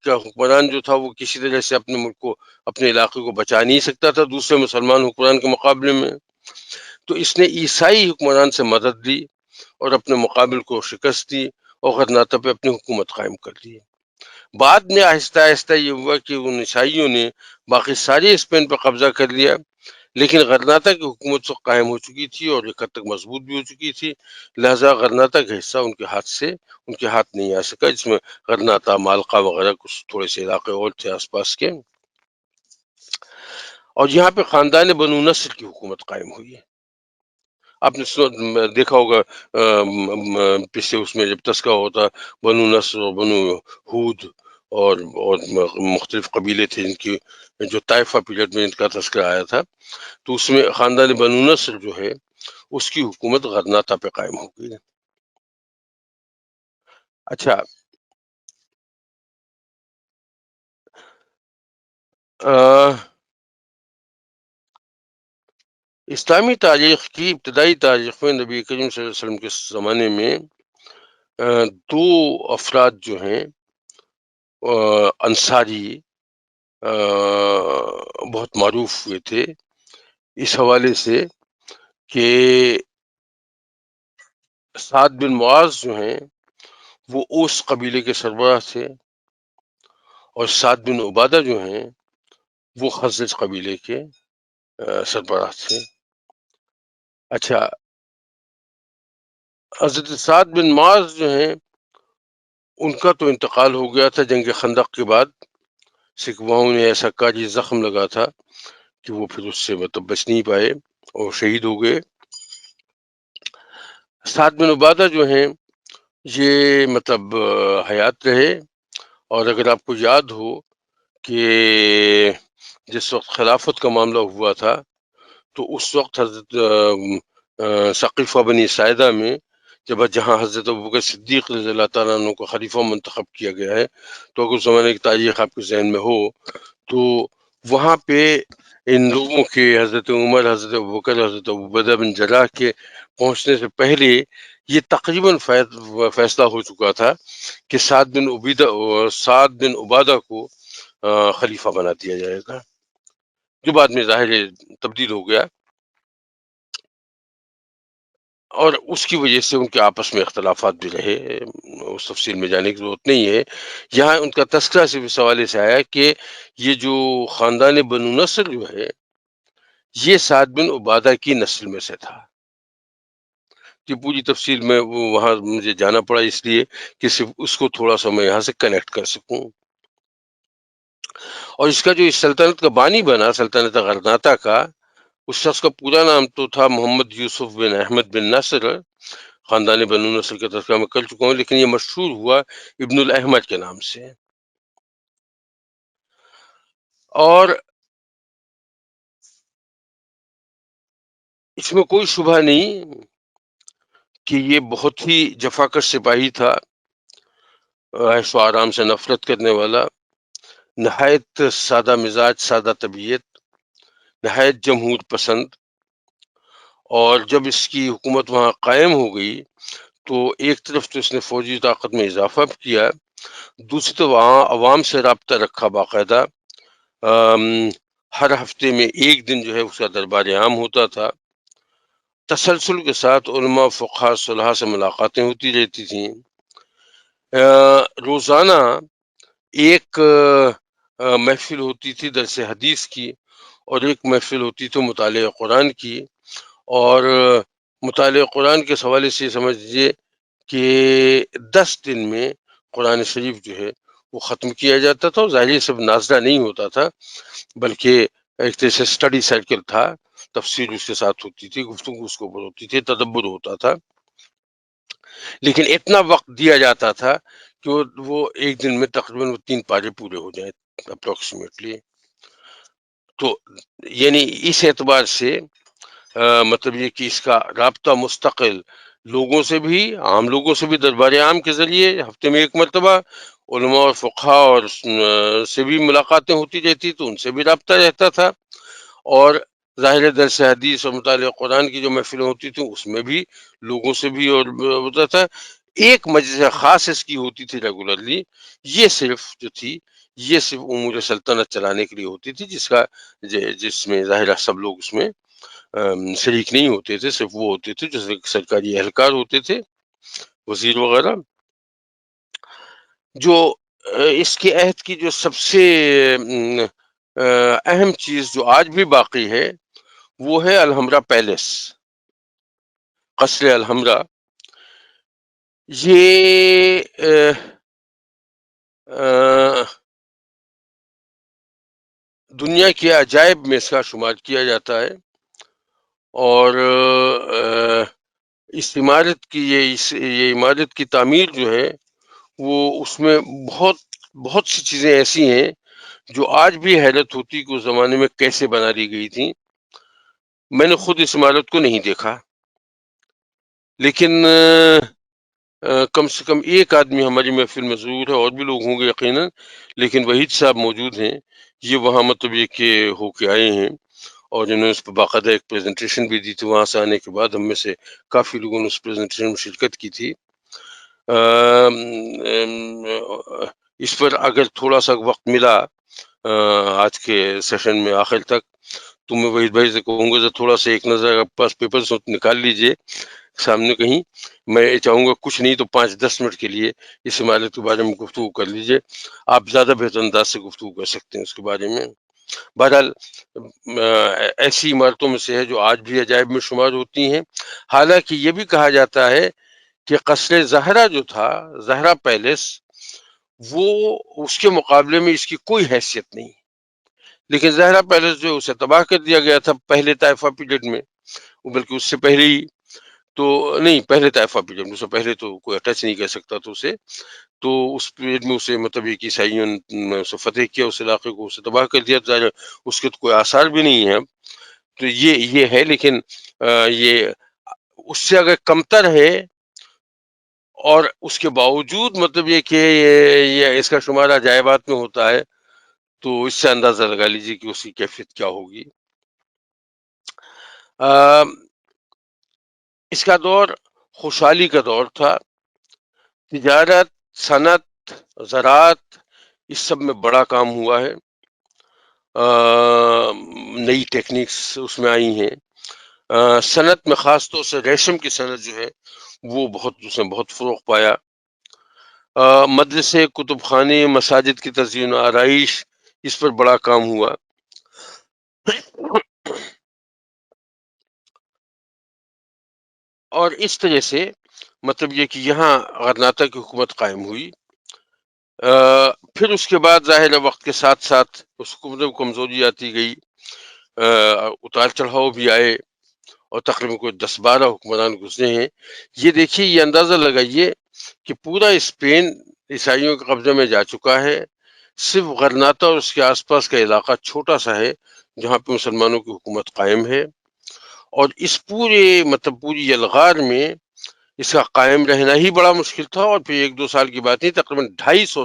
کا حکمران جو تھا وہ کسی طرح سے اپنے ملک کو، اپنے علاقے کو بچا نہیں سکتا تھا دوسرے مسلمان حکمران کے مقابلے میں، تو اس نے عیسائی حکمران سے مدد لی اور اپنے مقابل کو شکست دی اور غرناطہ پہ اپنی حکومت قائم کر لی۔ بعد میں آہستہ آہستہ یہ ہوا کہ ان عیسائیوں نے باقی سارے اسپین پہ قبضہ کر لیا، لیکن غرناطہ کی حکومت تو قائم ہو چکی تھی اور ایک حد تک مضبوط بھی ہو چکی تھی، لہذا غرناطہ کا حصہ ان کے ہاتھ نہیں آ سکا، جس میں غرناطہ، مالقا وغیرہ کچھ تھوڑے سے علاقے اور تھے آس پاس کے، اور یہاں پہ خاندان بنو نصر کی حکومت قائم ہوئی ہے۔ آپ نے دیکھا ہوگا پچھلے اس میں جب تذکرہ ہوتا بنو نصر اور بنو ہود اور مختلف قبیلے تھے جن کی جو طائفہ پیریڈ میں ان کا تذکرہ آیا تھا، تو اس میں خاندان بنو نصر جو ہے اس کی حکومت غرناطہ پہ قائم ہو گئی۔ اچھا، اسلامی تاریخ کی ابتدائی تاریخ میں نبی کریم صلی اللہ علیہ وسلم کے زمانے میں دو افراد جو ہیں انصاری بہت معروف ہوئے تھے اس حوالے سے کہ سعد بن معاذ جو ہیں وہ اوس قبیلے کے سربراہ تھے، اور سعد بن عبادہ جو ہیں وہ خزرج قبیلے کے سربراہ تھے۔ اچھا، حضرت سعد بن معاذ جو ہیں ان کا تو انتقال ہو گیا تھا جنگ خندق کے بعد، سکھواؤں نے ایسا کاری زخم لگا تھا کہ وہ پھر اس سے مطلب بچ نہیں پائے اور شہید ہو گئے۔ سعد بن عبادہ جو ہیں یہ مطلب حیات رہے، اور اگر آپ کو یاد ہو کہ جس وقت خلافت کا معاملہ ہوا تھا تو اس وقت حضرت ثقیفہ بنی ساعدہ میں جہاں حضرت ابوبکر صدیق رضی اللہ تعالیٰ عنہ کو خلیفہ منتخب کیا گیا ہے، تو اگر اس زمانے کی تاریخ آپ کے ذہن میں ہو تو وہاں پہ ان لوگوں کے حضرت عمر، حضرت ابوبکر، حضرت عبیدہ بن جراح کے پہنچنے سے پہلے یہ تقریباً فیصلہ ہو چکا تھا کہ سعد بن عبادہ کو خلیفہ بنا دیا جائے گا، جو بعد میں ظاہر تبدیل ہو گیا، اور اس کی وجہ سے ان کے آپس میں اختلافات بھی رہے، اس تفصیل میں جانے کی ضرورت نہیں ہے۔ یہاں ان کا تذکرہ صرف اس حوالے سے آیا کہ یہ جو خاندان بنو نصر جو ہے یہ سعد بن عبادہ کی نسل میں سے تھا۔ کہ پوری تفصیل میں وہاں مجھے جانا پڑا اس لیے کہ صرف اس کو تھوڑا سا میں یہاں سے کنیکٹ کر سکوں۔ اور اس کا جو اس سلطنت کا بانی بنا، سلطنت غرناطہ کا، اس شخص کا پورا نام تو تھا محمد یوسف بن احمد بن نصر، خاندان بنو نصر کا تذکرہ میں کر چکا ہوں، لیکن یہ مشہور ہوا ابن الاحمد کے نام سے۔ اور اس میں کوئی شبہ نہیں کہ یہ بہت ہی جفاکش سپاہی تھا، عیش و آرام سے نفرت کرنے والا، نہایت سادہ مزاج، سادہ طبیعت، نہایت جمہور پسند، اور جب اس کی حکومت وہاں قائم ہو گئی تو ایک طرف تو اس نے فوجی طاقت میں اضافہ کیا، دوسری طرف وہاں عوام سے رابطہ رکھا باقاعدہ، ہر ہفتے میں ایک دن جو ہے اس کا دربار عام ہوتا تھا، تسلسل کے ساتھ علماء، فقہاء، صلحاء سے ملاقاتیں ہوتی رہتی تھیں، روزانہ ایک محفل ہوتی تھی درس حدیث کی، اور ایک محفل ہوتی تھی مطالعہ قرآن کی. اور مطالعہ قرآن کے حوالے سے سمجھ لیجیے کہ 10 دن میں قرآن شریف جو ہے وہ ختم کیا جاتا تھا. اور ظاہر یہ سب نازلہ نہیں ہوتا تھا، بلکہ ایک طرح سے اسٹڈی سائیکل تھا، تفسیر اس کے ساتھ ہوتی تھی، گفتگو اس کے اوپر ہوتی تھی، تدبر ہوتا تھا. لیکن اتنا وقت دیا جاتا تھا کہ وہ ایک دن میں تقریباً 3 پارے پورے ہو جائیں اپروکسیمیٹلی. تو یعنی اس اعتبار سے مطلب یہ کہ اس کا رابطہ مستقل لوگوں سے بھی، عام لوگوں سے بھی دربار عام کے ذریعے ہفتے میں ایک مرتبہ، علماء اور فقہاء اور سے بھی ملاقاتیں ہوتی رہتی، تو ان سے بھی رابطہ رہتا تھا. اور ظاہر درس حدیث اور مطالعہ قرآن کی جو محفلیں ہوتی تھیں اس میں بھی لوگوں سے بھی اور ہوتا تھا. ایک مجلس خاص اس کی ہوتی تھی ریگولرلی، یہ صرف جو تھی یہ صرف امور سلطنت چلانے کے لیے ہوتی تھی، جس میں ظاہرہ سب لوگ اس میں شریک نہیں ہوتے تھے، صرف وہ ہوتے تھے جو سرکاری اہلکار ہوتے تھے، وزیر وغیرہ. جو اس کے عہد کی جو سب سے اہم چیز جو آج بھی باقی ہے وہ ہے الحمرا پیلیس، قصر الحمرا. یہ دنیا کے عجائب میں اس کا شمار کیا جاتا ہے. اور اس عمارت کی یہ عمارت کی تعمیر جو ہے وہ اس میں بہت بہت سی چیزیں ایسی ہیں جو آج بھی حیرت ہوتی کہ اس زمانے میں کیسے بنا دی گئی تھی. میں نے خود اس عمارت کو نہیں دیکھا، لیکن کم سے کم ایک آدمی ہماری محفل میں ضرور ہے، اور بھی لوگ ہوں گے یقیناً، لیکن وحید صاحب موجود ہیں. یہ وہاں مطلب یہ کہ ہو کے آئے ہیں، اور انہوں نے اس پہ باقاعدہ ایک پریزنٹیشن بھی دی تھی. وہاں سے آنے کے بعد ہم میں سے کافی لوگوں نے اس پریزنٹیشن میں شرکت کی تھی. اس پر اگر تھوڑا سا وقت ملا آج کے سیشن میں آخر تک، تو میں وحید بھائی سے کہوں گا تھوڑا سا ایک نظر پاس پیپر نکال لیجئے سامنے کہیں. میں چاہوں گا کچھ نہیں تو 5-10 منٹ کے لیے اس عمارت کے بارے میں گفتگو کر لیجئے. آپ زیادہ بہتر انداز سے گفتگو کر سکتے ہیں اس کے بارے میں. بہرحال ایسی عمارتوں میں سے ہے جو آج بھی عجائب میں شمار ہوتی ہیں. حالانکہ یہ بھی کہا جاتا ہے کہ قصر زہرہ جو تھا، زہرہ پیلیس، وہ اس کے مقابلے میں اس کی کوئی حیثیت نہیں. لیکن زہرہ پیلیس جو اسے تباہ کر دیا گیا تھا پہلے طائفہ پیریڈ میں، بلکہ اس سے پہلے ہی تو نہیں، پہلے طائفہ پیریڈ میں، اس سے پہلے تو کوئی اٹیچ نہیں کر سکتا تھا اسے. تو اس پیریڈ میں اسے مطلب یہ کہ عیسائیوں نے اسے فتح کیا، اس علاقے کو اسے تباہ کر دیا. ظاہر اس کے تو کوئی آثار بھی نہیں ہے. تو یہ ہے، لیکن یہ اس سے اگر کمتر ہے اور اس کے باوجود مطلب یہ کہ یہ اس کا شمار عجائبات میں ہوتا ہے، تو اس سے اندازہ لگا لیجیے کہ اس کی کیفیت کیا ہوگی. اس کا دور خوشحالی کا دور تھا. تجارت، صنعت، زراعت، اس سب میں بڑا کام ہوا ہے. نئی ٹیکنیکس اس میں آئی ہیں. صنعت میں خاص طور سے ریشم کی صنعت جو ہے وہ اس نے بہت فروغ پایا. مدرسے، کتب خانے، مساجد کی تزئین و آرائش، اس پر بڑا کام ہوا. اور اس طرح سے مطلب یہ کہ یہاں غرناطہ کی حکومت قائم ہوئی. پھر اس کے بعد ظاہر وقت کے ساتھ ساتھ اس حکومت میں کمزوری آتی گئی، اتار چڑھاؤ بھی آئے، اور تقریباً کوئی 10-12 حکمران گزرے ہیں. یہ دیکھیے، یہ اندازہ لگائیے کہ پورا اسپین عیسائیوں کے قبضے میں جا چکا ہے. صرف غرناطہ اور اس کے آس پاس کا علاقہ چھوٹا سا ہے جہاں پہ مسلمانوں کی حکومت قائم ہے. اور اس پوری یلغار میں اس کا قائم رہنا ہی بڑا مشکل تھا. اور پھر 1-2 سال کی بات نہیں، تقریباً 250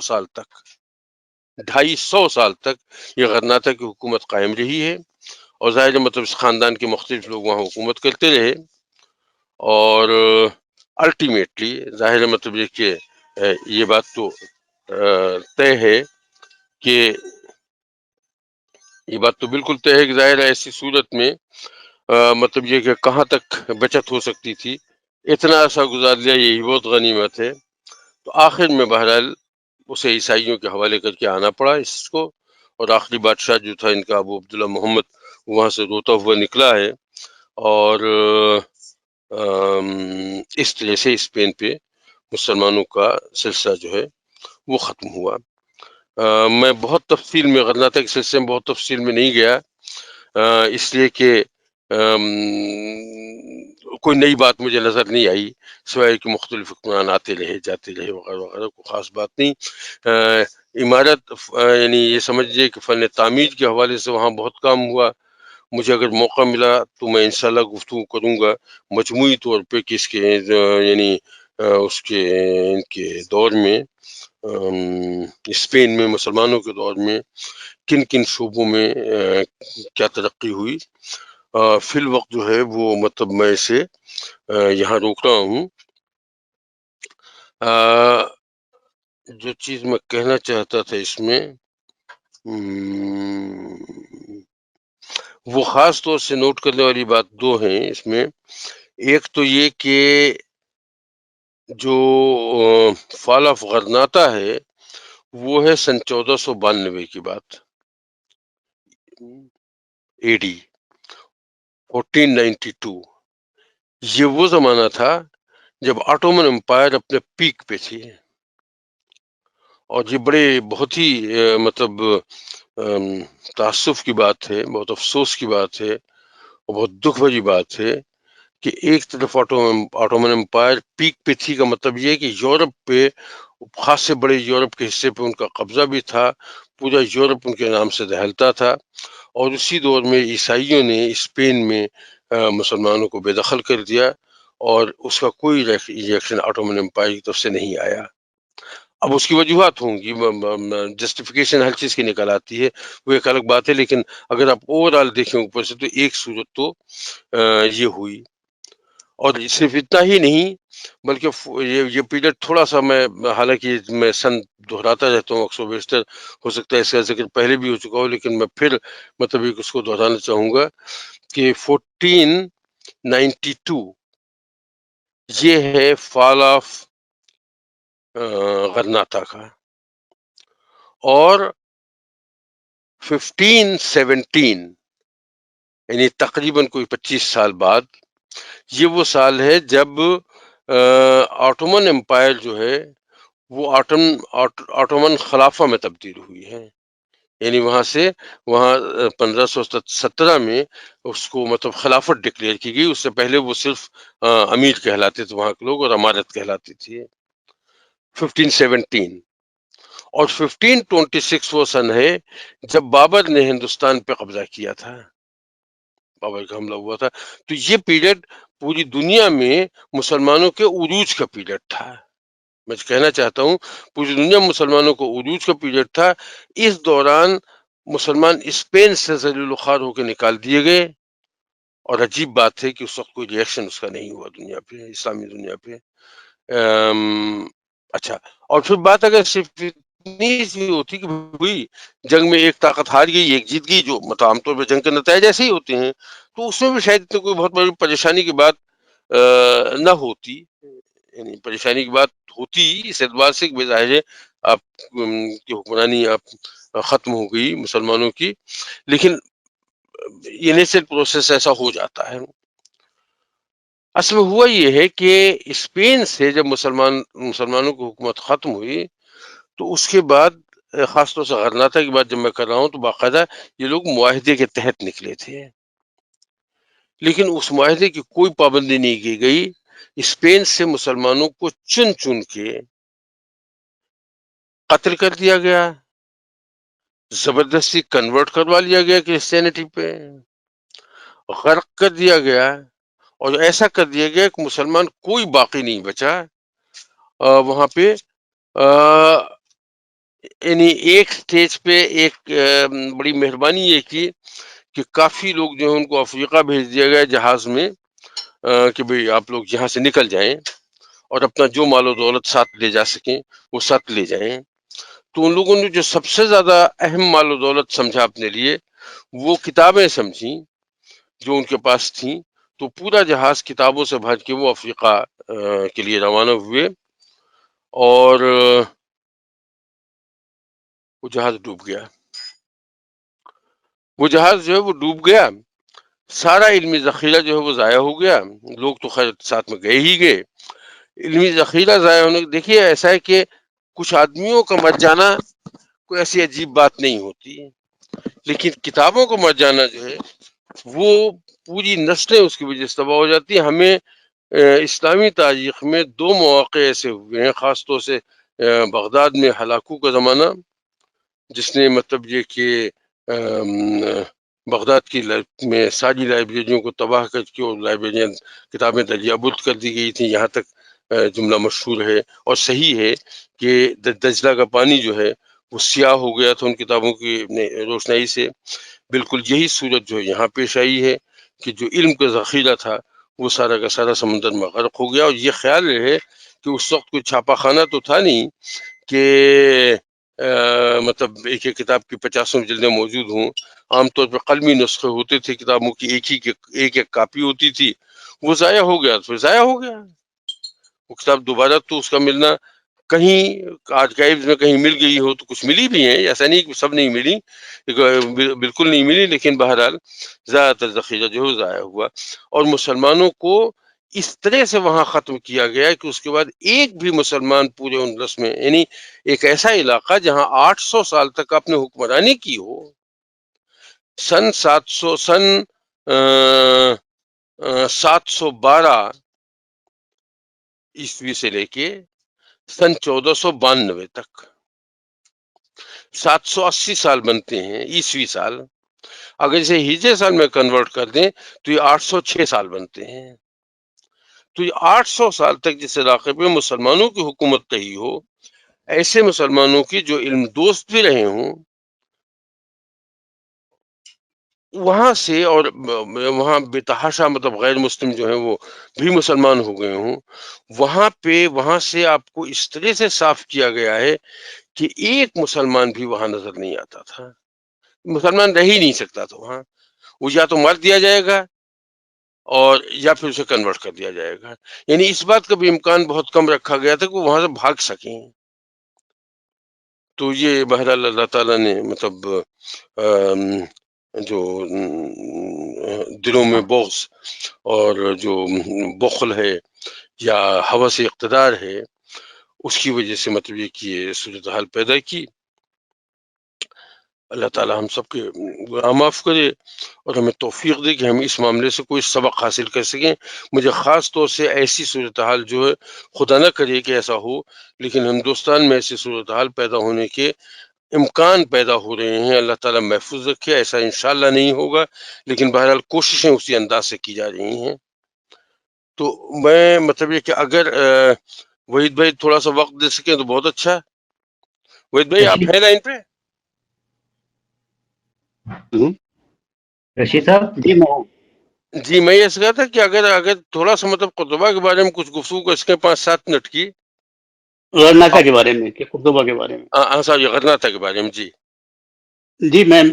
سال تک یہ غرناطہ کی حکومت قائم رہی ہے. اور ظاہر مطلب اس خاندان کے مختلف لوگ وہاں حکومت کرتے رہے. اور الٹیمیٹلی ظاہر مطلب یہ کہ یہ بات تو طے ہے کہ یہ بات تو بالکل طے ہے کہ ظاہر ہے ایسی صورت میں مطلب یہ کہ کہاں تک بچت ہو سکتی تھی. اتنا عرصہ گزار لیا، یہی بہت غنیمت ہے. تو آخر میں بہرحال اسے عیسائیوں کے حوالے کر کے آنا پڑا اس کو، اور آخری بادشاہ جو تھا ان کا ابو عبداللہ محمد وہاں سے روتا ہوا نکلا ہے، اور اس طرح سے اسپین پہ مسلمانوں کا سلسلہ جو ہے وہ ختم ہوا۔ میں بہت تفصیل میں غرناطہ کے سلسلے میں بہت تفصیل میں نہیں گیا، اس لیے کہ کوئی نئی بات مجھے نظر نہیں آئی، سوائے کہ مختلف حکمران آتے رہے جاتے رہے وغیرہ وغیرہ، کوئی خاص بات نہیں۔ عمارت یعنی یہ سمجھیے کہ فن تعمیر کے حوالے سے وہاں بہت کام ہوا۔ مجھے اگر موقع ملا تو میں انشاءاللہ گفتگو کروں گا مجموعی طور پہ کہ اس کے یعنی اس کے ان کے دور میں اسپین میں مسلمانوں کے دور میں کن کن شعبوں میں کیا ترقی ہوئی۔ فی الوقت جو ہے وہ مطلب میں اسے یہاں روک رہا ہوں۔ جو چیز میں کہنا چاہتا تھا اس میں وہ خاص طور سے نوٹ کرنے والی بات دو ہیں اس میں۔ ایک تو یہ کہ جو فال آف غرناطہ ہے وہ ہے سن 1492 کی بات، اے ڈی 1492۔ یہ وہ زمانہ تھا جب آٹومن امپائر اپنے پیک پہ تھی، اور یہ بہت ہی مطلب تعصف کی بات ہے، بہت افسوس کی بات ہے، اور بہت دکھ بھری بات ہے کہ ایک طرف آٹومن امپائر پیک پہ تھی، کا مطلب یہ ہے کہ یورپ پہ خاص سے بڑے یورپ کے حصے پہ ان کا قبضہ بھی تھا، پورا یورپ ان کے نام سے دہلتا تھا، اور اسی دور میں عیسائیوں نے اسپین میں مسلمانوں کو بے دخل کر دیا، اور اس کا کوئی ریئیکشن آٹومن امپائر کی طرف سے نہیں آیا۔ اب اس کی وجوہات ہوں گی، جسٹیفیکیشن ہر چیز کی نکل آتی ہے، وہ ایک الگ بات ہے، لیکن اگر آپ اوور آل دیکھیں اوپر سے تو ایک صورت تو یہ ہوئی۔ اور صرف اتنا ہی نہیں بلکہ یہ پیریڈ تھوڑا سا حالانکہ میں سن دہراتا رہتا ہوں اکثر بیشتر، ہو سکتا ہے اس کا ذکر پہلے بھی ہو چکا ہو، لیکن میں پھر مطلب اس کو دہرانا چاہوں گا کہ 1492 یہ ہے فال آف غرناطہ کا، اور 1517 یعنی تقریباً کوئی 25 سال بعد یہ وہ سال ہے جب آٹومن امپائر جو ہے وہ آٹومن خلافہ میں تبدیل ہوئی ہے، یعنی وہاں 1517 میں اس کو مطلب خلافت ڈکلیئر کی گئی، اس سے پہلے وہ صرف امیر کہلاتے تھے وہاں کے لوگ، اور امارت کہلاتی تھی 1517۔ اور 1526 وہ سن ہے جب بابر نے ہندوستان پہ قبضہ کیا تھا، بابر کا حملہ ہوا تھا۔ تو یہ پیریڈ پوری دنیا میں مسلمانوں کے عروج کا پیریڈ تھا، میں کہنا چاہتا ہوں پوری دنیا میں مسلمانوں کو عروج کا پیریڈ تھا۔ اس دوران مسلمان اسپین سے ذلیل و خوار ہو کے نکال دیے گئے، اور عجیب بات ہے کہ اس وقت کوئی ریئیکشن اس کا نہیں ہوا دنیا پہ، اسلامی دنیا پہ۔ اچھا، اور پھر بات اگر صرف اتنی سی ہوتی کہ بھئی جنگ میں ایک طاقت ہار گئی ایک جیت گئی، جو مطلب عام طور پہ جنگ کے نتائج ایسے ہی ہوتے ہیں، تو اس میں بھی شاید کوئی بہت بڑی پریشانی کی بات نہ ہوتی، یعنی پریشانی کی بات ہوتی اس اعتبار سے کہ بظاہر ہے آپ کی حکمرانی آپ ختم ہو گئی مسلمانوں کی، لیکن انیشل پروسیس ایسا ہو جاتا ہے۔ اصل میں ہوا یہ ہے کہ اسپین سے جب مسلمانوں کی حکومت ختم ہوئی تو اس کے بعد خاص طور سے غرناطہ کی بات جب میں کر رہا ہوں تو باقاعدہ یہ لوگ معاہدے کے تحت نکلے تھے، لیکن اس معاہدے کی کوئی پابندی نہیں کی گئی، اسپین سے مسلمانوں کو چن چن کے قتل کر دیا گیا، زبردستی کنورٹ کروا لیا گیا کرسچینٹی پہ، غرق کر دیا گیا، اور ایسا کر دیا گیا کہ مسلمان کوئی باقی نہیں بچا وہاں پہ۔ یعنی ایک سٹیج پہ ایک بڑی مہربانی یہ کی کہ کافی لوگ جو ہیں ان کو افریقہ بھیج دیا گیا جہاز میں کہ بھئی آپ لوگ یہاں سے نکل جائیں اور اپنا جو مال و دولت ساتھ لے جا سکیں وہ ساتھ لے جائیں۔ تو ان لوگوں نے جو سب سے زیادہ اہم مال و دولت سمجھا اپنے لیے وہ کتابیں سمجھی جو ان کے پاس تھیں، تو پورا جہاز کتابوں سے بھر کے وہ افریقہ کے لیے روانہ ہوئے، اور وہ جہاز ڈوب گیا. وہ جہاز جو ہے وہ ڈوب گیا، سارا علمی ذخیرہ جو ہے وہ ضائع ہو گیا. لوگ تو خیر ساتھ میں گئے ہی گئے. علمی ذخیرہ ضائع ہونے، دیکھیے ایسا ہے کہ کچھ آدمیوں کا مر جانا کوئی ایسی عجیب بات نہیں ہوتی، لیکن کتابوں کو مر جانا جو ہے وہ پوری نسلیں اس کی وجہ سے تباہ ہو جاتی ہیں. ہمیں اسلامی تاریخ میں 2 مواقع ایسے ہوئے ہیں، خاص طور سے بغداد میں ہلاکو کا زمانہ، جس نے مطلب یہ کہ بغداد کی میں ساری لائبریریوں کو تباہ کر کے اور لائبریریاں کتابیں دریابد کر دی گئی تھیں. یہاں تک جملہ مشہور ہے اور صحیح ہے کہ دجلہ کا پانی جو ہے وہ سیاہ ہو گیا تھا ان کتابوں کی روشنائی سے. بالکل یہی صورت جو یہاں پیش آئی ہے کہ جو علم کا ذخیرہ تھا وہ سارا کا سارا سمندر میں غرق ہو گیا. اور یہ خیال رہے کہ اس وقت کوئی چھاپا خانہ تو تھا نہیں کہ مطلب ایک ایک کتاب کی 50 جلدیں موجود ہوں. عام طور پہ قلمی نسخے ہوتے تھے کتابوں کی، ایک کاپی ہوتی تھی. وہ ضائع ہو گیا تو ضائع ہو گیا. وہ کتاب دوبارہ تو اس کا ملنا کہیں آرکائیوز میں کہیں مل گئی ہو تو کچھ ملی بھی ہیں، ایسا نہیں کہ سب نہیں ملی، بالکل نہیں ملی، لیکن بہرحال زیادہ تر ذخیرہ جو ہے ضائع ہوا. اور مسلمانوں کو اس طرح سے وہاں ختم کیا گیا کہ اس کے بعد ایک بھی مسلمان پورے اندلس میں، یعنی ایک ایسا علاقہ جہاں 800 سال تک آپ نے حکمرانی کی ہو، سن 712 عیسوی سے لے کے سن 1492 تک 780 سال بنتے ہیں عیسوی سال. اگر اسے ہجری سال میں کنورٹ کر دیں تو یہ 806 سال بنتے ہیں. تو یہ 800 سال تک جس علاقے پہ مسلمانوں کی حکومت رہی ہو، ایسے مسلمانوں کی جو علم دوست بھی رہے ہوں، وہاں سے اور وہاں بے تحاشا مطلب غیر مسلم جو ہیں وہ بھی مسلمان ہو گئے ہوں، وہاں سے آپ کو اس طرح سے صاف کیا گیا ہے کہ ایک مسلمان بھی وہاں نظر نہیں آتا تھا. مسلمان رہ ہی نہیں سکتا تھا وہاں. وہ یا تو مر دیا جائے گا اور یا پھر اسے کنورٹ کر دیا جائے گا. یعنی اس بات کا بھی امکان بہت کم رکھا گیا تھا کہ وہ وہاں سے بھاگ سکیں. تو یہ بہرحال اللہ تعالیٰ نے مطلب جو دلوں میں بغض اور جو بخل ہے یا ہوس اقتدار ہے اس کی وجہ سے مطلب یہ کہ یہ صورتحال پیدا کی. اللہ تعالیٰ ہم سب کے گناہ معاف کرے اور ہمیں توفیق دے کہ ہم اس معاملے سے کوئی سبق حاصل کر سکیں. مجھے خاص طور سے ایسی صورتحال جو ہے، خدا نہ کرے کہ ایسا ہو، لیکن ہندوستان میں ایسی صورتحال پیدا ہونے کے امکان پیدا ہو رہے ہیں. اللہ تعالیٰ محفوظ رکھے. ایسا انشاءاللہ نہیں ہوگا، لیکن بہرحال کوششیں اسی انداز سے کی جا رہی ہیں. تو میں مطلب یہ کہ اگر وحید بھائی تھوڑا سا وقت دے سکیں تو بہت اچھا. وحید بھائی آپ ہیں لائن پہ؟ رشید صاحب جی میں ہوں. جی میں یہ کہا تھا کہ اگر تھوڑا سا مطلب قرطبہ کے بارے میں کچھ گفتگو کر سکیں 5-7 منٹ کی. غرناطہ کے بارے میں کہ قرطبہ کے بارے میں؟ ہاں صاحب، یہ غرناطہ کے بارے میں. جی میں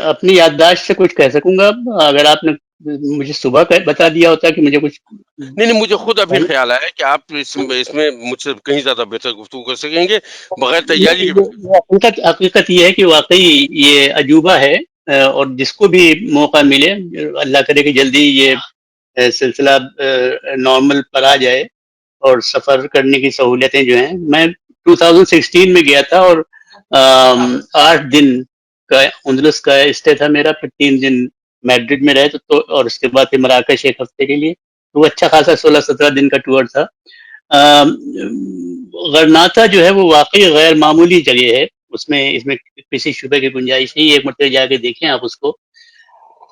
اپنی یادداشت سے کچھ کہہ سکوں گا. اگر آپ نے مجھے صبح بتا دیا ہوتا کہ مجھے کچھ نہیں، مجھے خود ابھی خیال آیا کہ آپ اس میں مجھ سے کہیں زیادہ بہتر گفتگو کر سکیں گے بغیر تیاری کے. حقیقت یہ ہے کہ واقعی یہ عجوبہ ہے، اور جس کو بھی موقع ملے اللہ کرے کہ جلدی یہ سلسلہ نارمل پر آ جائے اور سفر کرنے کی سہولتیں جو ہیں. میں 2016 میں گیا تھا اور 8 دن کا اندلس کا اسٹے تھا میرا. پھر 3 دن میڈرڈ میں رہے تو اور اس کے بعد پھر مراکش 1 ہفتے کے لیے. تو اچھا خاصا 16-17 دن کا ٹور تھا. غرناطہ جو ہے وہ واقعی غیر معمولی جگہ ہے. اس میں کسی شبہ کی گنجائش نہیں. ایک مرتبہ جا کے دیکھیں آپ اس کو.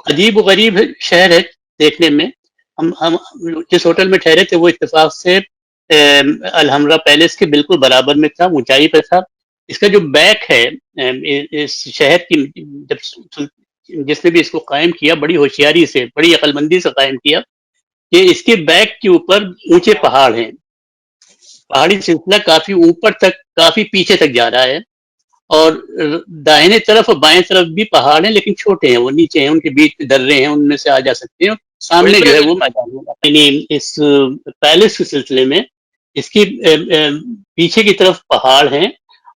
عجیب و غریب شہر ہے دیکھنے میں. ہم جس ہوٹل میں ٹھہرے تھے وہ اتفاق سے الحمرا پیلس کے بالکل برابر میں تھا، اونچائی پہ تھا. اس کا جو بیک ہے اس شہر کی، جب جس نے بھی اس کو قائم کیا بڑی ہوشیاری سے، بڑی عقل مندی سے قائم کیا کہ اس کے بیک کے اوپر اونچے پہاڑ ہیں. پہاڑی سلسلہ کافی اوپر تک، کافی پیچھے تک جا رہا ہے، اور دائیں طرف اور بائیں طرف بھی پہاڑ ہیں لیکن چھوٹے ہیں، وہ نیچے ہیں، ان کے بیچ درے ہیں، ان میں سے آ جا سکتے ہیں. سامنے جو ہے وہ میدان ہے. یعنی اس پیلس کے سلسلے میں اس کی پیچھے کی طرف پہاڑ ہیں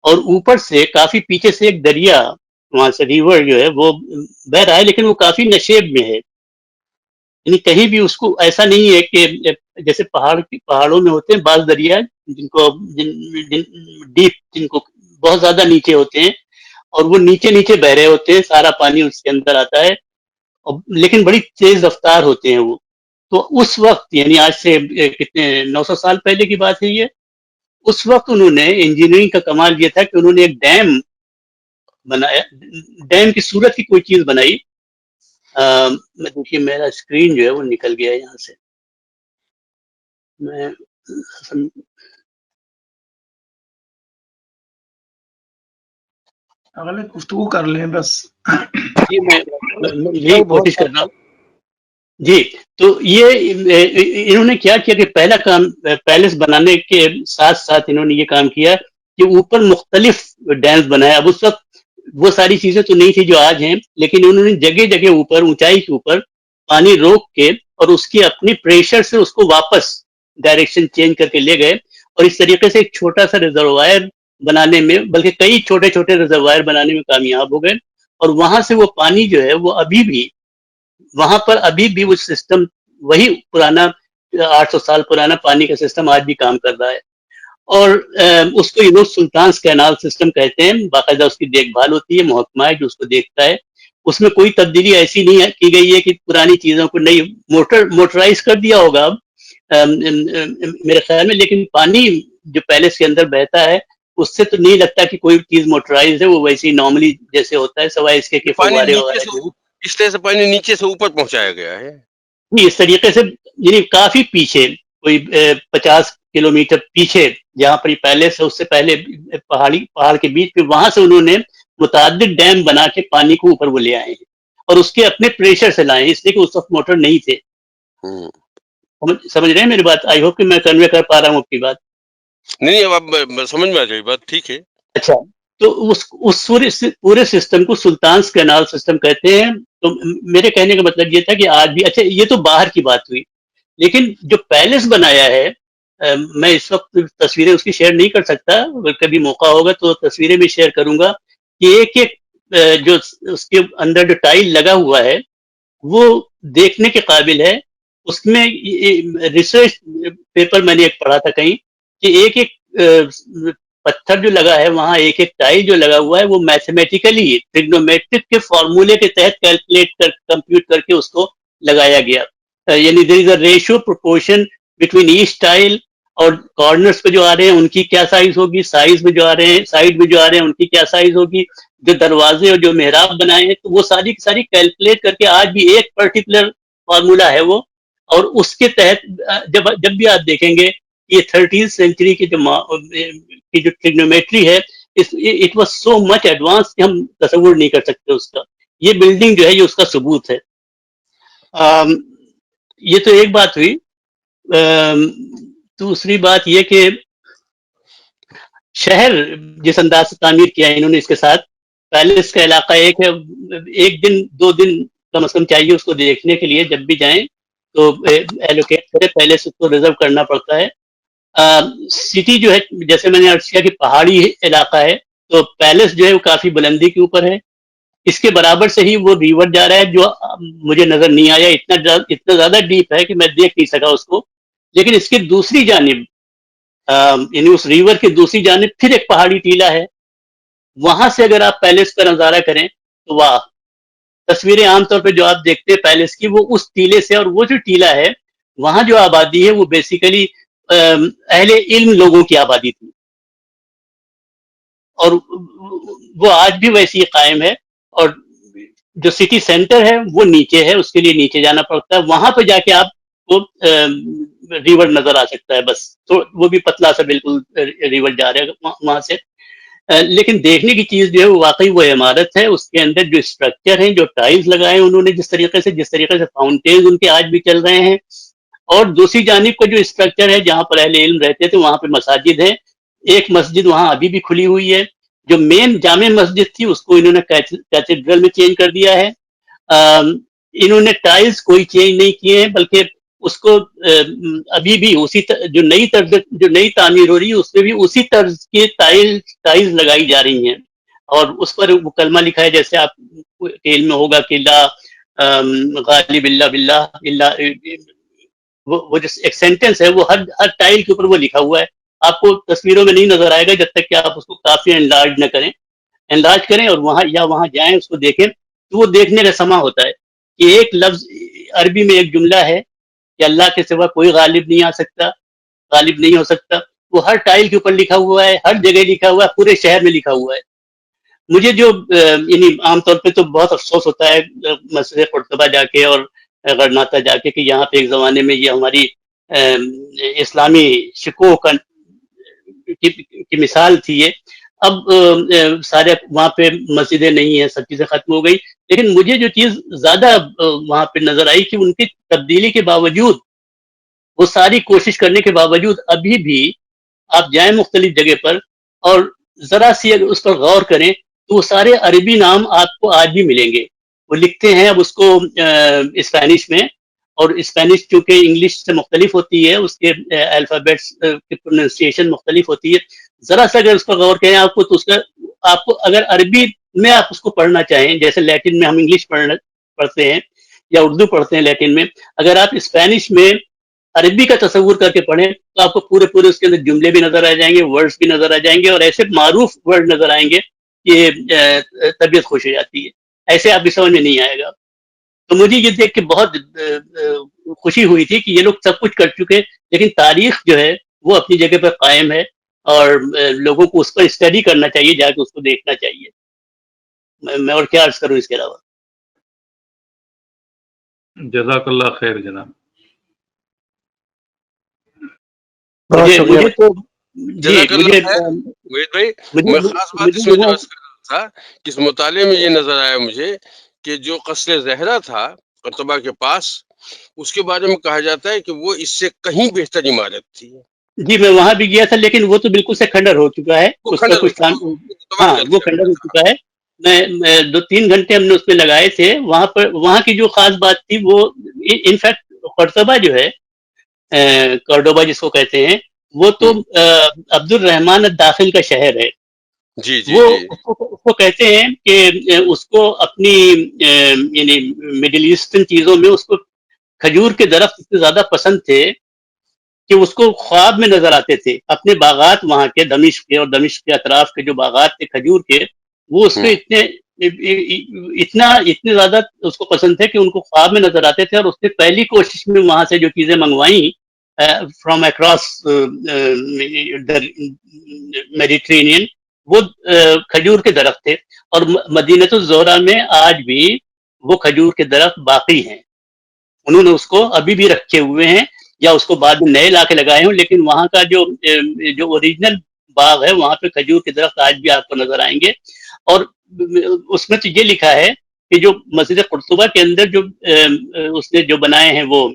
اور اوپر سے کافی پیچھے سے ایک دریا وہاں سے ریور جو ہے وہ بہ رہا ہے، لیکن وہ کافی نشیب میں ہے، یعنی کہیں بھی اس کو ایسا نہیں ہے کہ جیسے پہاڑوں میں ہوتے ہیں بعض دریا جن کو ڈیپ، جن کو بہت زیادہ نیچے ہوتے ہیں اور وہ نیچے نیچے بہ رہے ہوتے ہیں، سارا پانی اس کے اندر آتا ہے، لیکن بڑی تیز رفتار ہوتے ہیں وہ. تو اس وقت یعنی آج سے کتنے 900 سال پہلے کی بات ہے یہ، اس وقت انہوں نے انجینئرنگ کا کمال یہ تھا کہ انہوں نے ایک ڈیم بنایا، ڈیم کی صورت کی کوئی چیز بنائی. میں دیکھیے میرا اسکرین جو ہے وہ نکل گیا یہاں سے، میں اگلے گفتگو کر لیں بس. جی میں یہی کوشش کر رہا ہوں. جی تو یہ انہوں نے کیا کیا کہ پہلا کام پیلس بنانے کے ساتھ ساتھ انہوں نے یہ کام کیا کہ اوپر مختلف ڈیمز بنائے. اب اس وقت وہ ساری چیزیں تو نہیں تھی جو آج ہیں، لیکن انہوں نے جگہ جگہ اوپر اونچائی کے اوپر پانی روک کے اور اس کی اپنی پریشر سے اس کو واپس ڈائریکشن چینج کر کے لے گئے، اور اس طریقے سے ایک چھوٹا سا ریزروائر بنانے میں، بلکہ کئی چھوٹے چھوٹے ریزروائر بنانے میں کامیاب ہو گئے. اور وہاں سے وہ پانی جو ہے وہ ابھی بھی وہاں پر ابھی بھی وہ سسٹم وہی پرانا 800 سال پرانا پانی کا سسٹم آج بھی کام کر رہا ہے. اور اس کو یہ لوگ سلطانز کینال سسٹم کہتے ہیں. باقاعدہ اس کی دیکھ بھال ہوتی ہے، محکمہ ہے جو اس کو دیکھتا ہے. اس میں کوئی تبدیلی ایسی نہیں کی گئی ہے کہ پرانی چیزوں کو نئی موٹرائز کر دیا ہوگا میرے خیال میں، لیکن پانی جو پیلس کے اندر بہتا ہے اس سے تو نہیں لگتا کہ کوئی چیز موٹرائز ہے، وہ ویسے ہی نارملی جیسے ہوتا ہے، سوائے اس کے کہ فوارے اس طرح سے پانی نیچے سے اوپر پہنچایا گیا ہے. اس طریقے سے یعنی کافی پیچھے، کوئی 50 کلومیٹر پیچھے جہاں پر یہ پیلس ہے اس سے پہلے پہاڑ کے بیچ پہ، وہاں سے انہوں نے متعدد ڈیم بنا کے پانی کو اوپر وہ لے آئے ہیں اور اس کے اپنے پریشر سے لائے ہیں، اس لیے کہ اس وقت موٹر نہیں تھے. سمجھ رہے ہیں میری بات؟ آئی ہوپ کہ میں کنوے کر پا رہا ہوں آپ کی بات. نہیں اب سمجھ میں آ جائے بات، ٹھیک ہے. اچھا، تو اس پورے سسٹم کو سلطانز کینال سسٹم کہتے ہیں. تو میرے کہنے کا مطلب یہ تھا کہ آج بھی، اچھا یہ تو باہر کی بات ہوئی، لیکن جو پیلس بنایا ہے، میں اس وقت تصویریں اس کی شیئر نہیں کر سکتا، اگر کبھی موقع ہوگا تو تصویریں بھی شیئر کروں گا کہ ایک ایک جو اس کے اندر جو ٹائل لگا ہوا ہے وہ دیکھنے کے قابل ہے. اس میں ریسرچ پیپر میں نے ایک پڑھا تھا کہیں کہ ایک ایک پتھر جو لگا ہے وہاں، ایک ایک ٹائل جو لگا ہوا ہے وہ میتھمیٹیکلی ٹریگنومیٹرک کے فارمولے کے تحت کمپیوٹ کر کے اس کو لگایا گیا. یعنی there is a ratio proportion between H tile, اور کارنرز پہ جو آ رہے ہیں ان کی کیا سائز ہوگی، سائز میں جو آ رہے ہیں، سائڈ میں جو آ رہے ہیں ان کی کیا سائز ہوگی، جو دروازے اور جو محراب بنائے ہیں تو وہ ساری کی ساری کیلکولیٹ کر کے آج بھی ایک پرٹیکولر فارمولا ہے وہ. اور اس کے تحت جب بھی آپ دیکھیں گے یہ 13 سینچری کی جو ٹریگنومیٹری ہے، it was so much advance کہ ہم تصور نہیں کر سکتے اس کا. یہ بلڈنگ جو ہے یہ اس کا ثبوت ہے. یہ تو ایک بات ہوئی. دوسری بات یہ کہ شہر جس انداز سے تعمیر کیا ہے انہوں نے، اس کے ساتھ پیلس کا علاقہ ایک ہے، ایک دن 2 دن کم از کم چاہیے اس کو دیکھنے کے لیے. جب بھی جائیں تو ایلوکیٹ کرے، پہلے سے اس کو ریزرو کرنا پڑتا ہے. سٹی جو ہے جیسے میں نے عرض کیا کہ پہاڑی علاقہ ہے، تو پیلس جو ہے وہ کافی بلندی کے اوپر ہے. اس کے برابر سے ہی وہ ریور جا رہا ہے جو مجھے نظر نہیں آیا، اتنا زیادہ ڈیپ ہے کہ میں دیکھ نہیں سکا اس کو. لیکن اس کی دوسری جانب یعنی اس ریور کی دوسری جانب پھر ایک پہاڑی ٹیلا ہے. وہاں سے اگر آپ پیلس کا نظارہ کریں تو واہ، تصویریں عام طور پہ جو آپ دیکھتے ہیں پیلس کی وہ اس ٹیلے سے، اور وہ جو ٹیلا ہے وہاں جو آبادی ہے وہ بیسیکلی اہل علم لوگوں کی آبادی تھی، اور وہ آج بھی ویسی ہی قائم ہے. اور جو سٹی سینٹر ہے وہ نیچے ہے، اس کے لیے نیچے جانا پڑتا ہے. وہاں پہ جا کے آپ کو ریور نظر آ سکتا ہے، بس تو وہ بھی پتلا سا بالکل ریور جا رہا ہے وہاں سے. لیکن دیکھنے کی چیز جو ہے وہ واقعی وہ عمارت ہے. اس کے اندر جو اسٹرکچر ہیں، جو ٹائلز لگائے ہیں انہوں نے، جس طریقے سے فاؤنٹینز ان کے آج بھی چل رہے ہیں. اور دوسری جانب کا جو اسٹرکچر ہے جہاں پر اہل علم رہتے تھے وہاں پہ مساجد ہیں. ایک مسجد وہاں ابھی بھی کھلی ہوئی ہے. جو مین جامع مسجد تھی اس کو انہوں نے کیتھیڈرل میں چینج کر دیا ہے. انہوں نے ٹائلز کوئی چینج نہیں کیے ہیں، بلکہ اس کو ابھی بھی اسی جو نئی تعمیر ہو رہی ہے اس میں بھی اسی طرز کے ٹائلز لگائی جا رہی ہیں، اور اس پر وہ کلمہ لکھا ہے جیسے آپ کے علم میں ہوگا کہ لا غالب اللہ باللہ اللہ، وہ جو ایک سینٹینس ہے وہ ہر ٹائل کے اوپر وہ لکھا ہوا ہے. آپ کو تصویروں میں نہیں نظر آئے گا جب تک کہ آپ اس کو کافی انلارج کریں اور وہاں جائیں، اس کو دیکھیں، تو وہ دیکھنے کا سما ہوتا ہے کہ ایک لفظ عربی میں ایک جملہ ہے کہ اللہ کے سوا کوئی غالب نہیں آ سکتا، غالب نہیں ہو سکتا، وہ ہر ٹائل کے اوپر لکھا ہوا ہے، ہر جگہ لکھا ہوا ہے، پورے شہر میں لکھا ہوا ہے. مجھے جو یعنی عام طور پہ تو بہت افسوس ہوتا ہے مسجد قرطبہ جا کے اور غرناطہ جا کے کہ یہاں پہ ایک زمانے میں یہ ہماری اسلامی شکوہ کی مثال تھی یہ. اب سارے وہاں پہ مسجدیں نہیں ہیں، سب چیزیں ختم ہو گئی، لیکن مجھے جو چیز زیادہ وہاں پہ نظر آئی کہ ان کی تبدیلی کے باوجود، وہ ساری کوشش کرنے کے باوجود ابھی بھی آپ جائیں مختلف جگہ پر اور ذرا سی اگر اس پر غور کریں تو وہ سارے عربی نام آپ کو آج بھی ملیں گے. وہ لکھتے ہیں اب اس کو اسپینش میں، اور اسپینش چونکہ انگلش سے مختلف ہوتی ہے، اس کے الفابیٹس کی پروننسیشن مختلف ہوتی ہے. ذرا سا اگر اس پر غور کریں آپ کو تو آپ کو اگر عربی میں آپ اس کو پڑھنا چاہیں، جیسے لیٹن میں ہم انگلش پڑھتے ہیں یا اردو پڑھتے ہیں لیٹن میں، اگر آپ اسپینش میں عربی کا تصور کر کے پڑھیں تو آپ کو پورے اس کے اندر جملے بھی نظر آ جائیں گے، ورڈز بھی نظر آ جائیں گے، اور ایسے معروف ورڈ نظر آئیں گے کہ طبیعت خوش ہو جاتی ہے. ایسے آپ کی سمجھ میں نہیں آئے گا. تو مجھے یہ دیکھ کے بہت خوشی ہوئی تھی کہ یہ لوگ سب کچھ کر چکے، لیکن تاریخ جو ہے وہ اپنی جگہ پر قائم ہے، اور لوگوں کو اس پر اسٹڈی کرنا چاہیے، جا کے اس کو دیکھنا چاہیے. میں اور کیا عرض کروں اس کے علاوہ. جزاک اللہ خیر جناب. مجھے تو جی جزاک اللہ مجھے خیر وحید بھائی. میں خاص بات اس میں جو عرض کر رہا تھا کہ اس مطالعے میں یہ نظر آیا مجھے کہ جو قصر زہرا تھا قرطبہ کے پاس، اس کے بارے میں کہا جاتا ہے کہ وہ اس سے کہیں بہتر عمارت تھی. جی میں وہاں بھی گیا تھا، لیکن وہ تو بالکل سے کھنڈر ہو چکا ہے، وہ اس کا کھنڈر کچھ کام، ہاں وہ کھنڈر ہو چکا ہے. میں 2-3 گھنٹے ہم نے اس پہ لگائے تھے وہاں پر. وہاں کی جو خاص بات تھی وہ انفیکٹ قرطبہ جو ہے، کورڈوبا جس کو کہتے ہیں، وہ تو عبد الرحمن الداخل کا شہر ہے. جی جی وہ جی اس کو کہتے ہیں کہ اس کو اپنی یعنی مڈل ایسٹرن چیزوں میں اس کو کھجور کے درخت اتنے زیادہ پسند تھے کہ اس کو خواب میں نظر آتے تھے. اپنے باغات وہاں کے دمشق کے اور دمشق کے اطراف کے جو باغات تھے کھجور کے، وہ اس پہ اتنے زیادہ اس کو پسند تھے کہ ان کو خواب میں نظر آتے تھے. اور اس نے پہلی کوشش میں وہاں سے جو چیزیں منگوائیں فرام اکراس میڈیٹرینین، وہ کھجور کے درخت تھے. اور مدینۃ الزہرا میں آج بھی وہ کھجور کے درخت باقی ہیں. انہوں نے اس کو ابھی بھی رکھے ہوئے ہیں، یا اس کو بعد میں نئے لا کے لگائے ہوں، لیکن وہاں کا جو اوریجنل باغ ہے وہاں پہ کھجور کے درخت آج بھی آپ کو نظر آئیں گے. اور اس میں تو یہ لکھا ہے کہ جو مسجد قرطبہ کے اندر جو اس نے جو بنائے ہیں وہ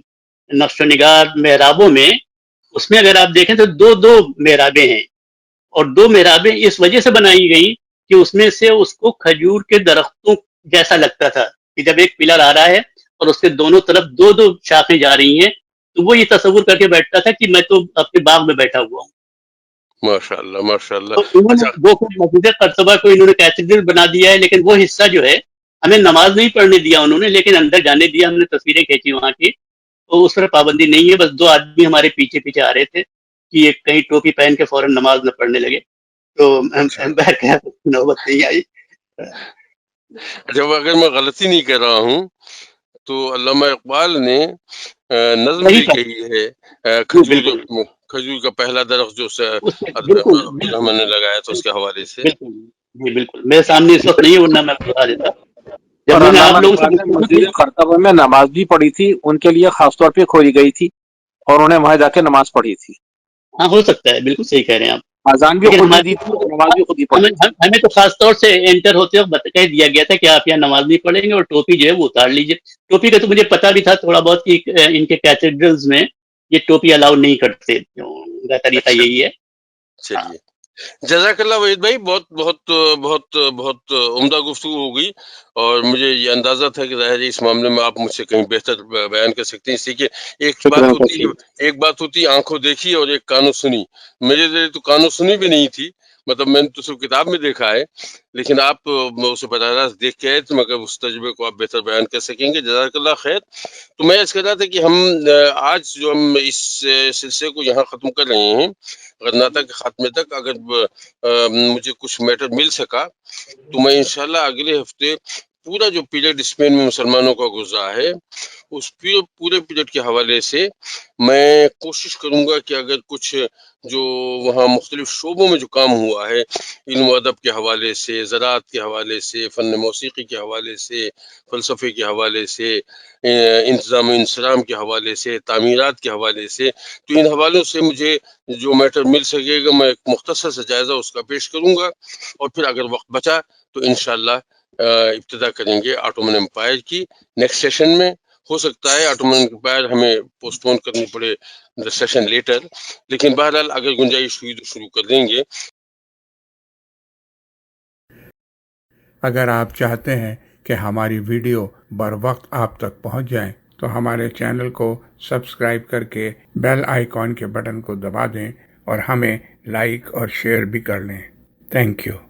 نقش و نگار محرابوں میں، اس میں اگر آپ دیکھیں تو دو محرابیں ہیں، اور 2 محرابیں اس وجہ سے بنائی گئی کہ اس میں سے اس کو کھجور کے درختوں جیسا لگتا تھا کہ جب ایک پلر آ رہا ہے اور اس کے دونوں طرف 2 شاخیں جا رہی ہیں، تو وہ یہ تصور کر کے بیٹھتا تھا کہ میں تو اپنے باغ میں بیٹھا ہوا ہوں. ماشاء اللہ ماشاء اللہ. تو انہوں نے وہ مسجد قرطبہ کو انہوں نے کیتھیڈرل بنا دیا ہے، لیکن وہ حصہ جو ہے ہمیں نماز نہیں پڑھنے دیا انہوں نے، لیکن اندر جانے دیا. ہم نے تصویریں کھینچی وہاں کی، تو اس پر پابندی نہیں ہے. بس 2 آدمی ہمارے پیچھے آ رہے تھے کہ یہ کہیں ٹوپی پہن کے فوراً نماز نہ پڑھنے لگے، تو نوبت نہیں آئی. جب اگر میں غلطی نہیں کر رہا ہوں تو علامہ اقبال نے نظم بھی کہی ہے کھجور کا پہلا درخت جو عبدالرحمن نے لگایا تھا اس کے حوالے سے. جی بالکل میرے سامنے اس وقت نہیں ہے، ورنہ میں بتا دیتا. اور علامہ اقبال نے مسجد قرطبہ میں نماز بھی پڑھی تھی، ان کے لیے خاص طور پہ کھوئی گئی تھی اور انہیں وہاں جا کے نماز پڑھی تھی. ہاں ہو سکتا ہے، بالکل صحیح کہہ رہے ہیں آپ. اذان بھی خود ہی دی تھی، نماز بھی خود ہی پڑھی. ہمیں تو خاص طور سے انٹر ہوتے وقت کہہ دیا گیا تھا کہ آپ یہاں نماز نہیں پڑھیں گے، اور ٹوپی جو ہے وہ اتار لیجیے. ٹوپی کا تو مجھے پتا بھی تھا تھوڑا بہت کہ ان کے کیتھیڈرلز میں یہ ٹوپی الاؤ نہیں کرتے، ان کا طریقہ یہی ہے. چلیے جزاک اللہ وحید بھائی، بہت بہت بہت بہت عمدہ گفتگو ہو گئی، اور مجھے یہ اندازہ تھا کہ ظاہر ہے اس معاملے میں آپ مجھ سے کہیں بہتر بیان کر سکتے ہیں، اس لیے کہ شکریہ انکل صاحب۔ ایک بات ہوتی ہے آنکھوں دیکھی اور ایک کانوں سنی. میرے ذریعے تو کانوں سنی بھی نہیں تھی، مطلب میں نے تو صرف کتاب میں دیکھا ہے، لیکن آپ اسے براہ راست دیکھ کے آئے تو مگر اس تجربے کو آپ بہتر بیان کر سکیں گے. جزاک اللہ خیر. تو میں اس کہہ رہا تھا کہ ہم آج جو ہم اس سلسلے کو یہاں ختم کر رہے ہیں، غرناطہ کے خاتمے تک، اگر مجھے کچھ میٹر مل سکا تو میں انشاءاللہ اگلے ہفتے پورا جو پیریڈ اسپین میں مسلمانوں کا گزرا ہے اس پورے پیریڈ کے حوالے سے میں کوشش کروں گا کہ اگر کچھ جو وہاں مختلف شعبوں میں جو کام ہوا ہے، علم و ادب کے حوالے سے، زراعت کے حوالے سے، فن موسیقی کے حوالے سے، فلسفے کے حوالے سے، انتظام و انصرام کے حوالے سے، تعمیرات کے حوالے سے، تو ان حوالوں سے مجھے جو میٹر مل سکے گا میں ایک مختصر سا جائزہ اس کا پیش کروں گا، اور پھر اگر وقت بچا تو انشاءاللہ ابتدا کریں گے آٹومن امپائر کی نیکسٹ سیشن میں. ہو سکتا ہے آٹومن امپائر ہمیں پوسٹ پون کرنی پڑے دا سیشن لیٹر، لیکن بہرحال اگر گنجائش ہوئی تو شروع کر دیں گے. اگر آپ چاہتے ہیں کہ ہماری ویڈیو بر وقت آپ تک پہنچ جائیں تو ہمارے چینل کو سبسکرائب کر کے بیل آئیکن کے بٹن کو دبا دیں اور ہمیں لائک اور شیئر بھی کر لیں. Thank you.